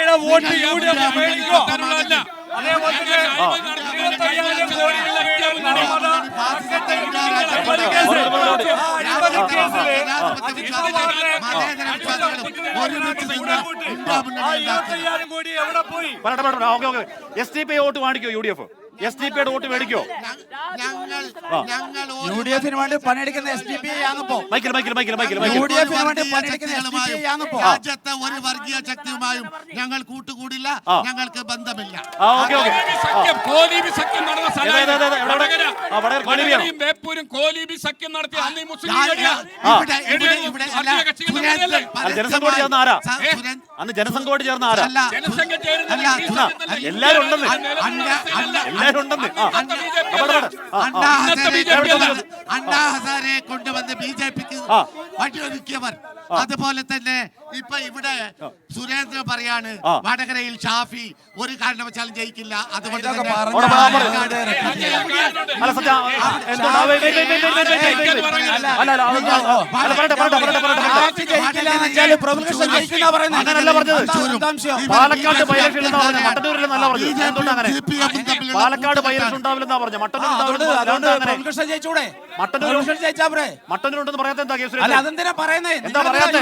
[SPEAKER 1] വോട്ട് വാങ്ങിക്കോ? UDF SDPIയുടെ വോട്ട് മേടിക്കോ?
[SPEAKER 4] UDFിന് വേണ്ടി പണിയെടുക്കുന്ന SDPI ആണിപ്പോ.
[SPEAKER 3] രാജ്യത്തെ ഒരു വർഗീയ ശക്തിയുമായും ഞങ്ങൾ കൂട്ടുകൂടില്ല, ഞങ്ങൾക്ക് ബന്ധമില്ല.
[SPEAKER 2] കോലീബി സഖ്യം നടന്ന ബേപ്പൂരും കോലീബി സഖ്യം നടത്തി
[SPEAKER 1] ജനസംഘോട് ചേർന്ന ആരാ? അന്ന് ജനസംഘോട് ചേർന്ന ആരാ? എല്ലാരും ഉണ്ടെന്ന്
[SPEAKER 3] അണ്ണാ ഹസാരെ കൊണ്ടുവന്ന് BJPക്ക് വഴിയൊരുക്കിയവർ. അതുപോലെ തന്നെ ഇപ്പൊ ഇവിടെ സുരേന്ദ്രൻ പറയാണ് വടകരയിൽ ഷാഫി ഒരു കാരണവശാലും ജയിക്കില്ല. അതുകൊണ്ട്
[SPEAKER 1] പാലക്കാട് ബൈലക്ഷൻ മട്ടന്നൂരിലെന്നല്ല പറഞ്ഞു. പാലക്കാട് ബൈലക്ഷൻ ഉണ്ടാവില്ലെന്നാ പറഞ്ഞു. മട്ടന്നൂരുണ്ടെന്ന് പറയാത്ത എന്താ കേസ്?
[SPEAKER 4] അതെന്തിനാ പറയുന്നേ?
[SPEAKER 1] എന്താ പറയാത്തെ?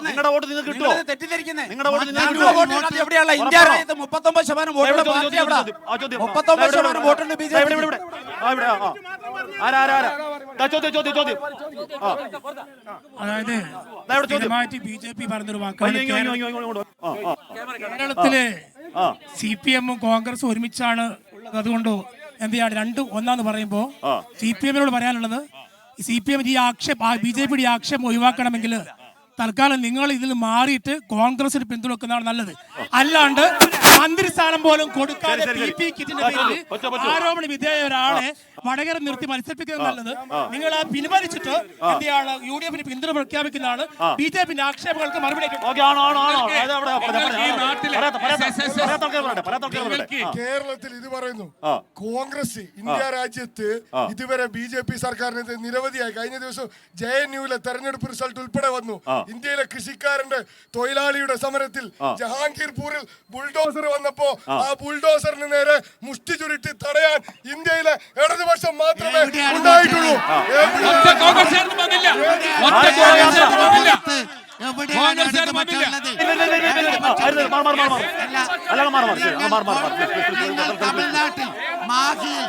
[SPEAKER 1] നിങ്ങളുടെ വോട്ട് നിങ്ങൾക്ക് കിട്ടുമോ?
[SPEAKER 4] തെറ്റിദ്ധരിക്കുന്നത്
[SPEAKER 1] നിങ്ങളുടെ വോട്ട് നിങ്ങൾക്ക് കിട്ടുമോ?
[SPEAKER 4] എവിടെയുള്ള ഇന്ത്യ രാജ്യത്ത് 39% വോട്ടുള്ള പാർട്ടി എവിടെ? 39% വോട്ടുണ്ട് BJP.
[SPEAKER 11] അതായത് BJP പറഞ്ഞൊരു വാക്കാണ് കേരളത്തില് CPM-ഉം കോൺഗ്രസും ഒരുമിച്ചാണ് ഉള്ളത്. അതുകൊണ്ട് എന്ത് ചെയ്യാണ് ഒന്നാന്ന് പറയുമ്പോ CPM-നോട് പറയാനുള്ളത്, CPM BJP ആക്ഷേപം ഒഴിവാക്കണമെങ്കിൽ തൽക്കാലം നിങ്ങൾ ഇതിൽ മാറിയിട്ട് കോൺഗ്രസിന് പിന്തുണക്കുന്നതാണ് നല്ലത്. അല്ലാണ്ട് മന്ത്രിസ്ഥാനം പോലും കൊടുക്കാതെ PP കിറ്റിന്റെ പേരിൽ ആരോപണ വിധേയ ഒരാളെ വടകര നിർത്തി മത്സരിപ്പിക്കുന്നത് നല്ലത്. നിങ്ങൾ ആ പിൻവലിച്ചിട്ട് എന്താണ് UDF-ന് പിന്തുണ പ്രഖ്യാപിക്കുന്നതാണ് BJP-ന്റെ ആക്ഷേപങ്ങൾക്ക് മറുപടി.
[SPEAKER 6] കേരളത്തിൽ ഇത് പറയുന്നു, കോൺഗ്രസ് ഇന്ത്യ രാജ്യത്ത് ഇതുവരെ BJP സർക്കാരിന് നിരവധിയായി. കഴിഞ്ഞ ദിവസം JNU-ലെ തെരഞ്ഞെടുപ്പ് റിസൾട്ട് ഉൾപ്പെടെ വന്നു. ഇന്ത്യയിലെ കൃഷിക്കാരന്റെ തൊഴിലാളിയുടെ സമരത്തിൽ ജഹാംഗീർപൂരിൽ ബുൾഡോസർ വന്നപ്പോ ആ ബുൾഡോസറിന് നേരെ മുഷ്ടി ചുരുട്ടി തടയാൻ ഇന്ത്യയിലെ ഇടതുപക്ഷ വർഷം മാത്രമേ ഉണ്ടായിട്ടുള്ളൂ.
[SPEAKER 2] ഒറ്റ കോൺഗ്രസ്സുകാരനും വന്നില്ല. ഒറ്റ കോൺഗ്രസ്സുകാരനും വന്നില്ല.
[SPEAKER 3] എവിടെയാണ് ഇടതുപക്ഷമുള്ളത്? തമിഴ്നാട്ടിൽ മാഹിയിൽ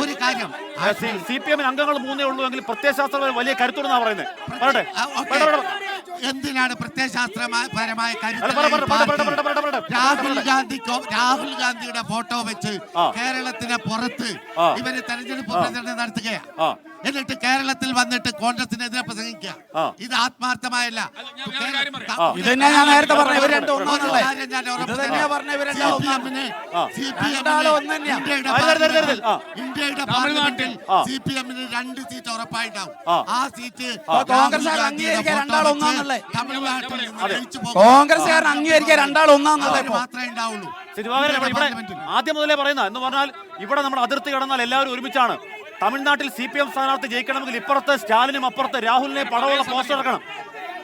[SPEAKER 3] ഒരു കാര്യം
[SPEAKER 1] CPM അംഗങ്ങൾ 3 ഉള്ളൂ എങ്കിൽ പ്രത്യയശാസ്ത്ര വലിയ കരുത്തുണ്ടെന്നാ പറയുന്നത്. പറയട്ടെ,
[SPEAKER 3] എന്തിനാണ് പ്രത്യയശാസ്ത്രപരമായ രാഹുൽ ഗാന്ധിയുടെ ഫോട്ടോ വെച്ച് കേരളത്തിന് പുറത്ത് ഇവര് തെരഞ്ഞെടുപ്പ് പ്രചരണം നടത്തുകയാണ്. എന്നിട്ട് കേരളത്തിൽ വന്നിട്ട് കോൺഗ്രസിനെതിരെ പ്രസംഗിക്കുക. ഇത് ആത്മാർത്ഥമായല്ല.
[SPEAKER 4] ഇത് തന്നെ ഞാൻ നേരത്തെ പറഞ്ഞു, ഇവർ രണ്ടും ഒന്നാണല്ലേ.
[SPEAKER 3] ഇന്ത്യയുടെ പാർലമെന്റിൽ CPM-ന് 2 സീറ്റ് ഉറപ്പായിട്ടാവും. ആ സീറ്റ്
[SPEAKER 4] കോൺഗ്രസ്സുകാർ അംഗീകരിക്കാൻ രണ്ടാൾ ഒന്നാണല്ലേ.
[SPEAKER 3] തമിഴ്നാട്ടിൽ
[SPEAKER 4] കോൺഗ്രസ്സുകാരൻ അംഗീകരിക്കാൻ രണ്ടാൾ ഒന്നാന്നല്ലേ
[SPEAKER 3] മാത്രമേ ഉണ്ടാവുള്ളൂ.
[SPEAKER 1] ഇവിടെ ആദ്യം മുതലേ പറയുന്ന എന്ന് പറഞ്ഞാൽ ഇവിടെ നമ്മൾ അതിർത്തി കടന്നാൽ എല്ലാവരും ഒരുമിച്ചാണ്. തമിഴ്നാട്ടിൽ CPM സ്ഥാനാർത്ഥി ജയിക്കണമെങ്കിൽ ഇപ്പുറത്ത് സ്റ്റാലിനും അപ്പുറത്ത് രാഹുലിനെ പടമുള്ള പോസ്റ്റർ ഇറക്കണം.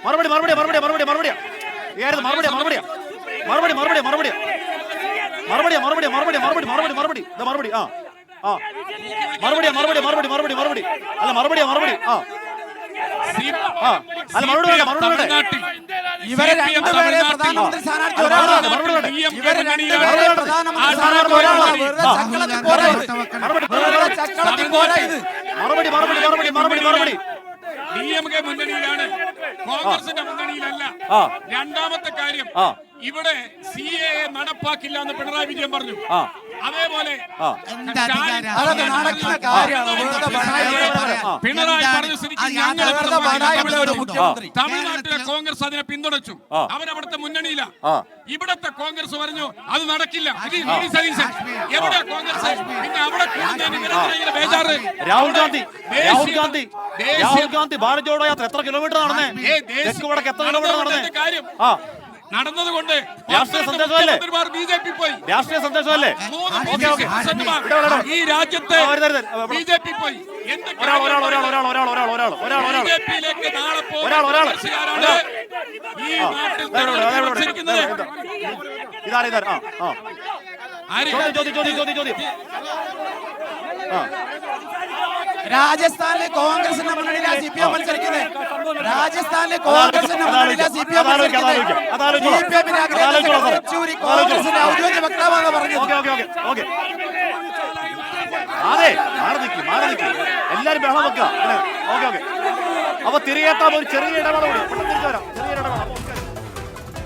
[SPEAKER 1] മറുപടി മറുപടി മറുപടി മറുപടി മറുപടി ഏത് മറുപടി മറുപടി മറുപടി മറുപടി മറുപടി മറുപടി മറുപടി മറുപടി മറുപടി മറുപടി മറുപടി ഇത് മറുപടി ആ ആ മറുപടി മറുപടി മറുപടി മറുപടി മറുപടി അല്ല മറുപടി മറുപടി ആ അല്ല മറുപടി വേണ്ട മറുപടി വേണ്ട
[SPEAKER 4] ഇവരെ രണ്ടുപേരെ പ്രധാനമന്ത്രി സ്ഥാനാർത്ഥി ഒരാളാണ്. ഇവരെ രണ്ടുപേരെ പ്രധാനമന്ത്രി സ്ഥാനാർത്ഥി ഒരാളാണ്.
[SPEAKER 1] മറുപടി മറുപടി മറുപടി മറുപടി മറുപടി
[SPEAKER 2] DMK മുന്നണിയിലാണ്, കോൺഗ്രസിന്റെ മുന്നണിയിലല്ല. രണ്ടാമത്തെ കാര്യം, ഇവിടെ CAA നടപ്പാക്കില്ല എന്ന് പിണറായി വിജയൻ പറഞ്ഞു. അതേപോലെ പിണറായി പറഞ്ഞ സ്ഥിതിക്ക് തമിഴ്നാട്ടിലെ കോൺഗ്രസ് അതിനെ പിന്തുണച്ചു. അവരവിടുത്തെ മുന്നണിയില്ല. ഇവിടത്തെ കോൺഗ്രസ് പറഞ്ഞു അത് നടക്കില്ല. എവിടെ കോൺഗ്രസ്? പിന്നെ അവിടെ ബേജാറ്.
[SPEAKER 1] രാഹുൽ ഗാന്ധി രാഹുൽ ഗാന്ധി ഭാരത് ജോഡോ യാത്ര എത്ര കിലോമീറ്റർ നടന്നേ? എത്ര കിലോമീറ്റർ നടന്നേ?
[SPEAKER 2] കാര്യം നടന്നതുകൊണ്ട്
[SPEAKER 1] രാഷ്ട്രീയ സന്ദേശമല്ലേ?
[SPEAKER 2] BJP പോയി.
[SPEAKER 1] രാഷ്ട്രീയ സന്ദേശമല്ലേ?
[SPEAKER 2] ഈ രാജ്യത്തെ BJP പോയി. BJP-യിലേക്ക് നാളെ പോകുന്ന ഈ നാട്ടിൽ
[SPEAKER 4] രാജസ്ഥാനിലെ കോൺഗ്രസിന്റെ മുന്നണിയിലാണ് CPM മത്സരിക്കുന്നത്. രാജസ്ഥാനിലെ കോൺഗ്രസിന്റെ മുന്നണിയിലാണ് CPM മത്സരിക്കുന്നത്. കോൺഗ്രസിന്റെ ഔദ്യോഗിക വക്താവാണ് പറഞ്ഞത്.
[SPEAKER 1] അതെ മാറി നിൽക്കി എല്ലാരും ബഹളം വെക്കുക. ഓക്കെ ഓക്കെ അപ്പൊ തിരികെത്താൻ ഒരു ചെറിയ ഇടവേള.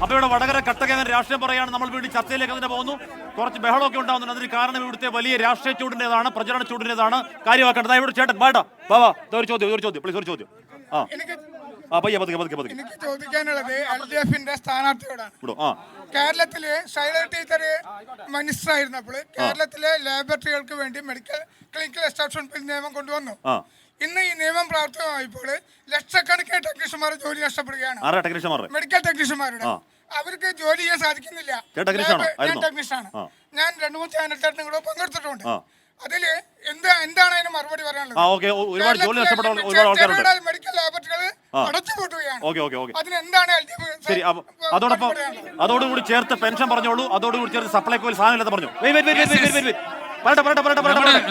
[SPEAKER 1] അപ്പൊ ഇവിടെ വടകര കട്ടകങ്ങനെ രാഷ്ട്രീയം പറയാണ്. നമ്മൾ വീണ്ടും ചർച്ചയിലേക്ക് അതിനെ പോകുന്നു. കുറച്ച് ബഹളമൊക്കെ ഉണ്ടാകുന്നുണ്ട്. അതിന് കാരണം ഇവിടുത്തെ വലിയ രാഷ്ട്രീയ ചൂടിൻ്റെതാണ്, പ്രചരണ ചൂടിൻ്റെതാണ്. കാര്യമാക്കേണ്ടത് ഇവിടെ ചേട്ടൻ ബാടാ ബാബാ ഒരു ചോദ്യം പ്ലീസ് ഒരു ചോദ്യം.
[SPEAKER 6] എനിക്ക് ചോദിക്കാനുള്ളത് LDF-ന്റെ സ്ഥാനാർത്ഥിയോടാണ്. കേരളത്തില് ശൈലജ ടീച്ചർ മിനിസ്റ്റർ ആയിരുന്നപ്പോൾ കേരളത്തിലെ ലാബറട്ടറികൾക്ക് വേണ്ടി മെഡിക്കൽ ക്ലിനിക്കൽ എസ്റ്റാബ്ലിഷ്മെന്റ് ബിൽ നിയമം കൊണ്ടുവന്നു. ഇന്ന് ഈ നിയമം പ്രാവർത്തികമായപ്പോൾ ലക്ഷക്കണക്കിന് ടെക്നീഷ്യന്മാർ ജോലി നഷ്ടപ്പെടുകയാണ്. മെഡിക്കൽ ടെക്നീഷ്യന്മാരുടെ അവർക്ക് ജോലി ചെയ്യാൻ സാധിക്കുന്നില്ല. ഞാൻ ടെക്നീഷ്യനാണ്. ഞാൻ 2-3 ചാനൽ ചർച്ചകളോ പങ്കെടുത്തിട്ടുണ്ട്. അതില് എന്താണ് അതിന് മറുപടി പറയാനുള്ളത്? മെഡിക്കൽ ലാബറട്ടറികൾ അടച്ചുപൂട്ടുകയാണ്. അതിനെന്താണ്
[SPEAKER 1] ശരി. അതോടുകൂടി ചേർത്ത് പെൻഷൻ പറഞ്ഞോളൂ. അതോടുകൂടി ചേർത്ത് സപ്ലൈകോയിൽ സാധനം പറഞ്ഞു.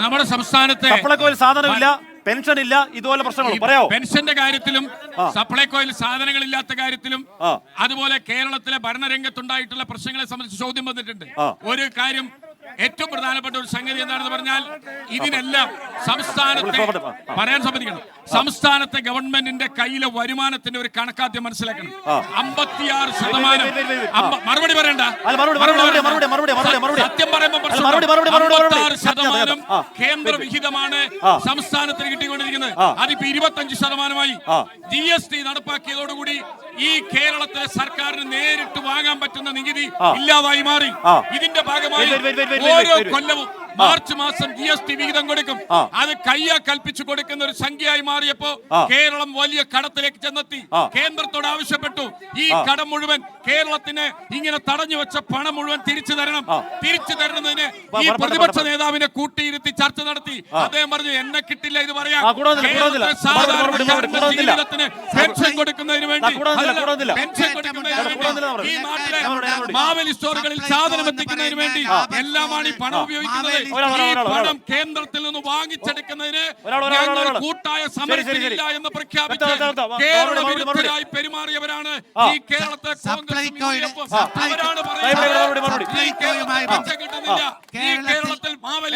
[SPEAKER 2] നമ്മുടെ സംസ്ഥാനത്തെ
[SPEAKER 1] സപ്ലൈകോയിൽ സാധനമില്ല, പെൻഷൻ ഇല്ല, ഇതുപോലെ പ്രശ്നങ്ങൾ പറയാമോ?
[SPEAKER 2] പെൻഷന്റെ കാര്യത്തിലും സപ്ലൈകോയിൽ സാധനങ്ങളില്ലാത്ത കാര്യത്തിലും അതുപോലെ കേരളത്തിലെ ഭരണരംഗത്തുണ്ടായിട്ടുള്ള പ്രശ്നങ്ങളെ സംബന്ധിച്ച് ചോദ്യം വന്നിട്ടുണ്ട്. ഒരു കാര്യം ഏറ്റവും പ്രധാനപ്പെട്ട ഒരു സംഗതി എന്താണെന്ന് പറഞ്ഞാൽ ഇതിനെല്ലാം സംസ്ഥാനത്തെ പറയാൻ സമ്മതിക്കണം. സംസ്ഥാനത്തെ ഗവൺമെന്റിന്റെ കയ്യിലെ വരുമാനത്തിന്റെ ഒരു കണക്കാദ്യം മനസ്സിലാക്കണം. 56% മറുപടി പറയണ്ട. സത്യം പറയുമ്പോൾ 56% കേന്ദ്ര വിഹിതമാണ് സംസ്ഥാനത്തിന് കിട്ടിക്കൊണ്ടിരിക്കുന്നത്. അതിപ്പോ 25%മായി. GST നടപ്പാക്കിയതോടുകൂടി ഈ കേരളത്തിലെ സർക്കാരിന് നേരിട്ട് വാങ്ങാൻ പറ്റുന്ന നികുതി ഇല്ലാതായി മാറി. ഇതിന്റെ ഭാഗമായി ഓരോ കൊല്ലവും മാർച്ച് മാസം GST വിഹിതം കൊടുക്കും. അത് കയ്യാ കൽപ്പിച്ചു കൊടുക്കുന്ന ഒരു സംഖ്യയായി മാറിയപ്പോ കേരളം വലിയ കടത്തിലേക്ക് ചെന്നെത്തി. കേന്ദ്രത്തോട് ആവശ്യപ്പെട്ടു, ഈ കടം മുഴുവൻ കേരളത്തിന് ഇങ്ങനെ തടഞ്ഞു വെച്ച പണം മുഴുവൻ തിരിച്ചു തരണം. തിരിച്ചു തരുന്നതിന് ഈ പ്രതിപക്ഷ നേതാവിനെ കൂട്ടിയിരുത്തി ചർച്ച നടത്തി. അദ്ദേഹം പറഞ്ഞു, എന്നെ കിട്ടില്ല ഇത് പറയാൻ. സാധാരണക്കാരന്റെ ജീവിതത്തിന് പെൻഷൻ കൊടുക്കുന്നതിന് വേണ്ടി, പെൻഷൻ കൊടുക്കുന്നതിന് വേണ്ടി, ഈ നാട്ടിലെ മാവേലി സ്റ്റോറുകളിൽ സാധനം എത്തിക്കുന്നതിന് വേണ്ടി എല്ലാമാണ് ഈ പണം ഉപയോഗിക്കുന്നത്. ഈ പണം കേന്ദ്രത്തിൽ നിന്ന് വാങ്ങിച്ചെടുക്കുന്നതിന് ഞങ്ങൾ കൂട്ടായ സമരത്തിലില്ല എന്ന് പ്രഖ്യാപിച്ച് കേരള വിരുദ്ധരായി പെരുമാറിയവരാണ് ഈ കേരളത്തെ അവരാണ് പറയുന്നത് കിട്ടുന്നില്ല. ഈ കേരളത്തിൽ മാവേലി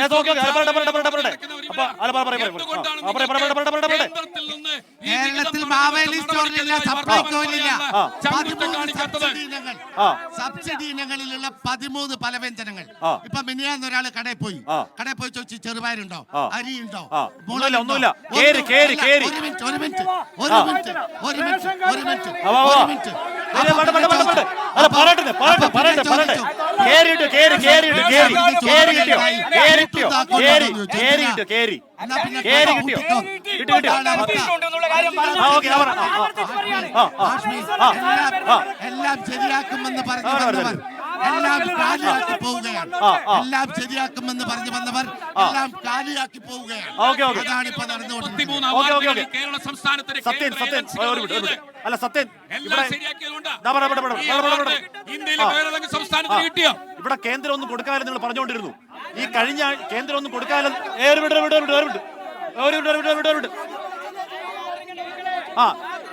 [SPEAKER 2] കേന്ദ്രത്തിൽ നിന്ന്
[SPEAKER 3] കേരളത്തിൽ മാവേലി സ്റ്റോറിലില്ല, സപ്ലൈകോയിലില്ല. സബ്സിഡി ഇനങ്ങളിലുള്ള 13 പലവ്യഞ്ജനങ്ങൾ. ഇപ്പൊ മിനിയാന്ന് ഒരാള് കടയിൽ പോയി ചോദിച്ചു, ചെറുപയറുണ്ടോ, അരിയുണ്ടോ? എല്ലാം ശരിയാക്കുമെന്ന് പറഞ്ഞു വന്നവർ എല്ലാം കാലിയാക്കി പോവുകയാണ്. എല്ലാം ശരിയാക്കുമെന്ന് പറഞ്ഞു വന്നവർ എല്ലാം കാലിയാക്കി പോവുകയാണ്. അതാണ് ഇപ്പൊ നടന്നുകൊണ്ടിരിക്കുന്നത്.
[SPEAKER 2] കേരള സംസ്ഥാനത്തിന് സംസ്ഥാനത്തിന് കിട്ടിയോ?
[SPEAKER 1] ഇവിടെ കേന്ദ്രം ഒന്നും കൊടുക്കാതെ നിങ്ങൾ പറഞ്ഞുകൊണ്ടിരുന്നു. ഈ കഴിഞ്ഞ കേന്ദ്രം ഒന്നും കൊടുക്കാതെ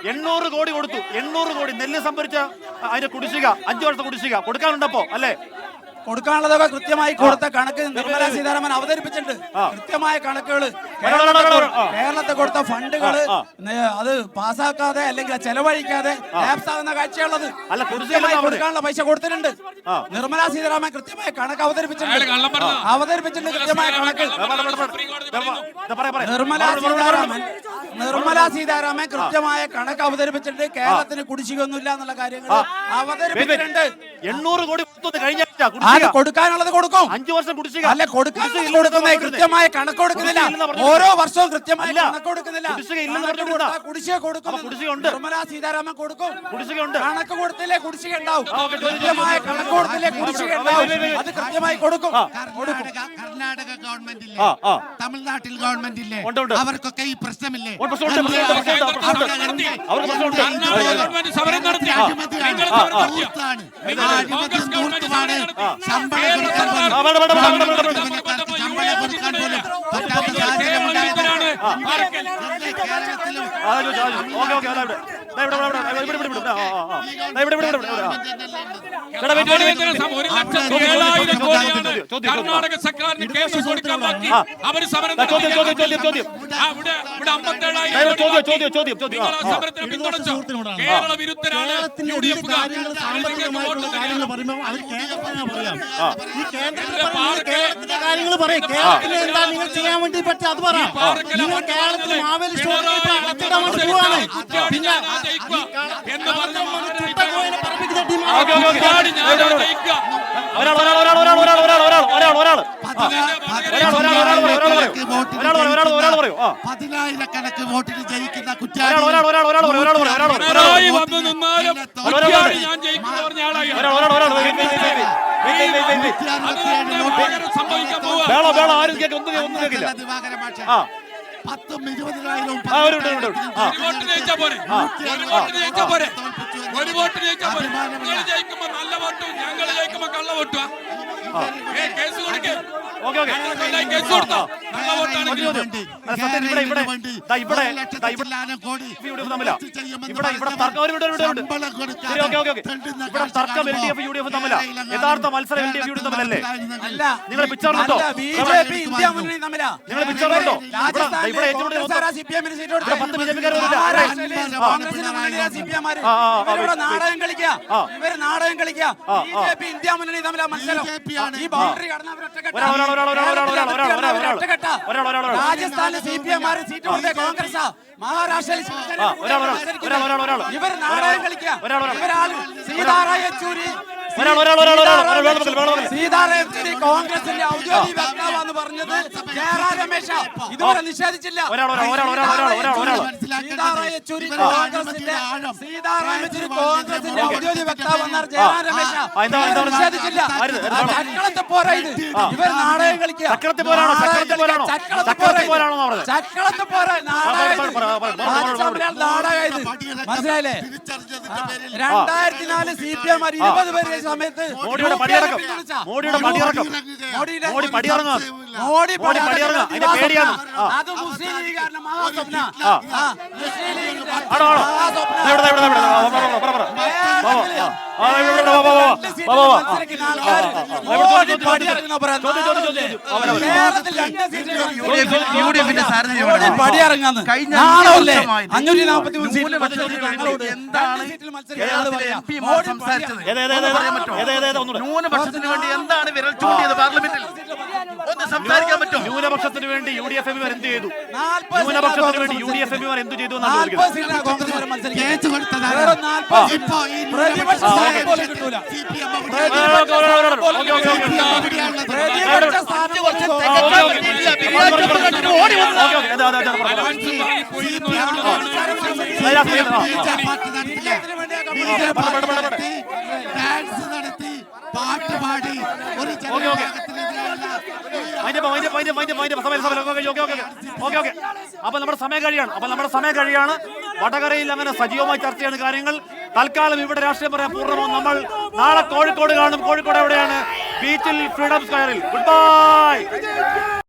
[SPEAKER 1] 800 കോടി കൊടുത്തു. 800 കോടി നെല്ല് സംഭരിച്ച അതിന്റെ കുടിശ്ശിക 5 വർഷത്തെ കുടിശ്ശിക കൊടുക്കാനുണ്ടപ്പോ അല്ലേ?
[SPEAKER 4] കൊടുക്കാനുള്ളതൊക്കെ കൃത്യമായി കൊടുത്ത കണക്ക് നിർമ്മലാ സീതാരാമൻ അവതരിപ്പിച്ചിട്ടുണ്ട്. കൃത്യമായ കണക്കുകൾ കേരളത്തെ കൊടുത്ത ഫണ്ടുകള് അത് പാസ്സാക്കാതെ അല്ലെങ്കിൽ ചെലവഴിക്കാതെ ലാപ്സ് ആകുന്ന കാഴ്ചയുള്ളത്. കൊടുക്കാനുള്ള പൈസ കൊടുത്തിട്ടുണ്ട്. നിർമ്മലാ സീതാരാമൻ കൃത്യമായ കണക്ക് അവതരിപ്പിച്ചിട്ടുണ്ട്. കൃത്യമായ കണക്ക് നിർമ്മലാ സീതാരാമൻ കൃത്യമായ കണക്ക് അവതരിപ്പിച്ചിട്ടുണ്ട്. കേരളത്തിന് കുടിശ്ശികയൊന്നുമില്ല എന്നുള്ള കാര്യങ്ങൾ അവതരിപ്പിച്ചിട്ടുണ്ട്.
[SPEAKER 1] 800 കോടി കഴിഞ്ഞ
[SPEAKER 4] കൊടുക്കാനുള്ളത് കൊടുക്കും.
[SPEAKER 1] 5 വർഷം കുടിശ്ശിക
[SPEAKER 4] അല്ല, കൊടുക്കുന്ന കൃത്യമായ കണക്ക് കൊടുക്കുന്നില്ല. ഓരോ വർഷവും കൃത്യമായ കണക്ക് കൊടുക്കുന്നില്ല. കുടിശ്ശിക കൊടുക്കും. നിർമ്മലാ സീതാരാമൻ കൊടുക്കും. കണക്ക് കൊടുത്തില്ലേ കുടിശ്ശിക ഉണ്ടാവും. കൃത്യമായ കണക്ക് കൊടുത്തില്ലേ കുടിശ്ശിക ഉണ്ടാവും. അത് കൃത്യമായി കൊടുക്കും.
[SPEAKER 3] കർണാടക ഗവൺമെന്റ് ഇല്ലേ, തമിഴ്നാട്ടിൽ ഗവൺമെന്റ് ഇല്ലേ, അവർക്കൊക്കെ ഈ പ്രശ്നമില്ലേ?
[SPEAKER 2] കർണാടക സർക്കാരിന് കേസ് കൊടുക്കാൻ ബാക്കി അവര് സമരം കേരള വിരുദ്ധരാണ്.
[SPEAKER 10] ചെയ്യാൻ വേണ്ടി പറ്റും അത് പറ. നിങ്ങൾ കേരളത്തിൽ മാവേലി
[SPEAKER 3] പതിനായിരക്കണക്ക് വോട്ടിന് ജയിക്കുന്ന ദിവാകരമാഷ 10,000 20,000
[SPEAKER 2] ജയിക്കുമ്പോ നല്ല വോട്ടും ഞങ്ങൾ ജയിക്കുമ്പോ കള്ള വോട്ടുവാ. കേസ് കൊടുക്കും.
[SPEAKER 1] യഥാർത്ഥ മത്സരം LDF UDF തമ്മിലല്ലേ? നിങ്ങൾ പിച്ചറുണ്ടോ? നിങ്ങൾ പിച്ചറുണ്ടോ? ഇവിടെ
[SPEAKER 4] നാടകം കളിക്കുക. ഇവര് നാടകം കളിക്കുക. BJP ഇന്ത്യ മുന്നണി തമ്മിലാ മത്സരം. ഈ ബൗണ്ടറി രാജസ്ഥാനിൽ CPM സീറ്റ് കൊടുത്ത കോൺഗ്രസ്, മഹാരാഷ്ട്രയിൽ ഇവർ നാടകം കളിക്കുക. സീതാറാം യെച്ചൂരി കോൺഗ്രസിന്റെ ഔദ്യോഗിക വക്താവാന്ന് പറഞ്ഞത് ജയറാം രമേശ ഇതുവരെ നിഷേധിച്ചില്ല. സീതാറാം യെച്ചൂരി കോൺഗ്രസിന്റെ ഔദ്യോഗിക വക്താവ് എന്നാണ് ജയറാം രമേശ. നിഷേധിച്ചില്ല. ചക്കളത്തെ പോരാ ഇത്. ഇവർ നാടകം കളിക്കുക. ചക്കളത്തെ പോരാ നാടകം ഇത്. മനസ്സിലായില്ലേ? 2004 CPM 20 പേരുടെ സമയത്ത് മോഡി അത് മുസ്ലിം ലീഗുകാരന്റെ മഹാസ്വപ്ന. പടിയിറങ്ങാന്ന് നാളെ 543 എന്താണ്
[SPEAKER 12] ന്യൂനപക്ഷത്തിന് വേണ്ടി എന്താണ് വിരൽ ചൂണ്ടിയത് പാർലമെന്റിൽ? ഒന്ന് സംസാരിക്കാൻ പറ്റും?
[SPEAKER 1] ന്യൂനപക്ഷത്തിന് വേണ്ടി UDF MPമാർ എന്ത് ചെയ്തു? ന്യൂനപക്ഷത്തിന് വേണ്ടി UDF MPമാർ എന്ത് ചെയ്തു എന്നാണ്
[SPEAKER 3] പാട്ടുപാടി ഒരു
[SPEAKER 1] അപ്പൊ നമ്മുടെ സമയം കഴിയാണ്. വടകരയിൽ അങ്ങനെ സജീവമായി ചർച്ച ചെയ്യുന്ന കാര്യങ്ങൾ തൽക്കാലം ഇവിടെ രാഷ്ട്രീയം പറയാൻ പൂർണ്ണമാവും. നമ്മൾ നാളെ കോഴിക്കോട് കാണും. കോഴിക്കോട് എവിടെയാണ്? ബീച്ചിൽ, ഫ്രീഡം സ്ക്വയറിൽ. Good bye.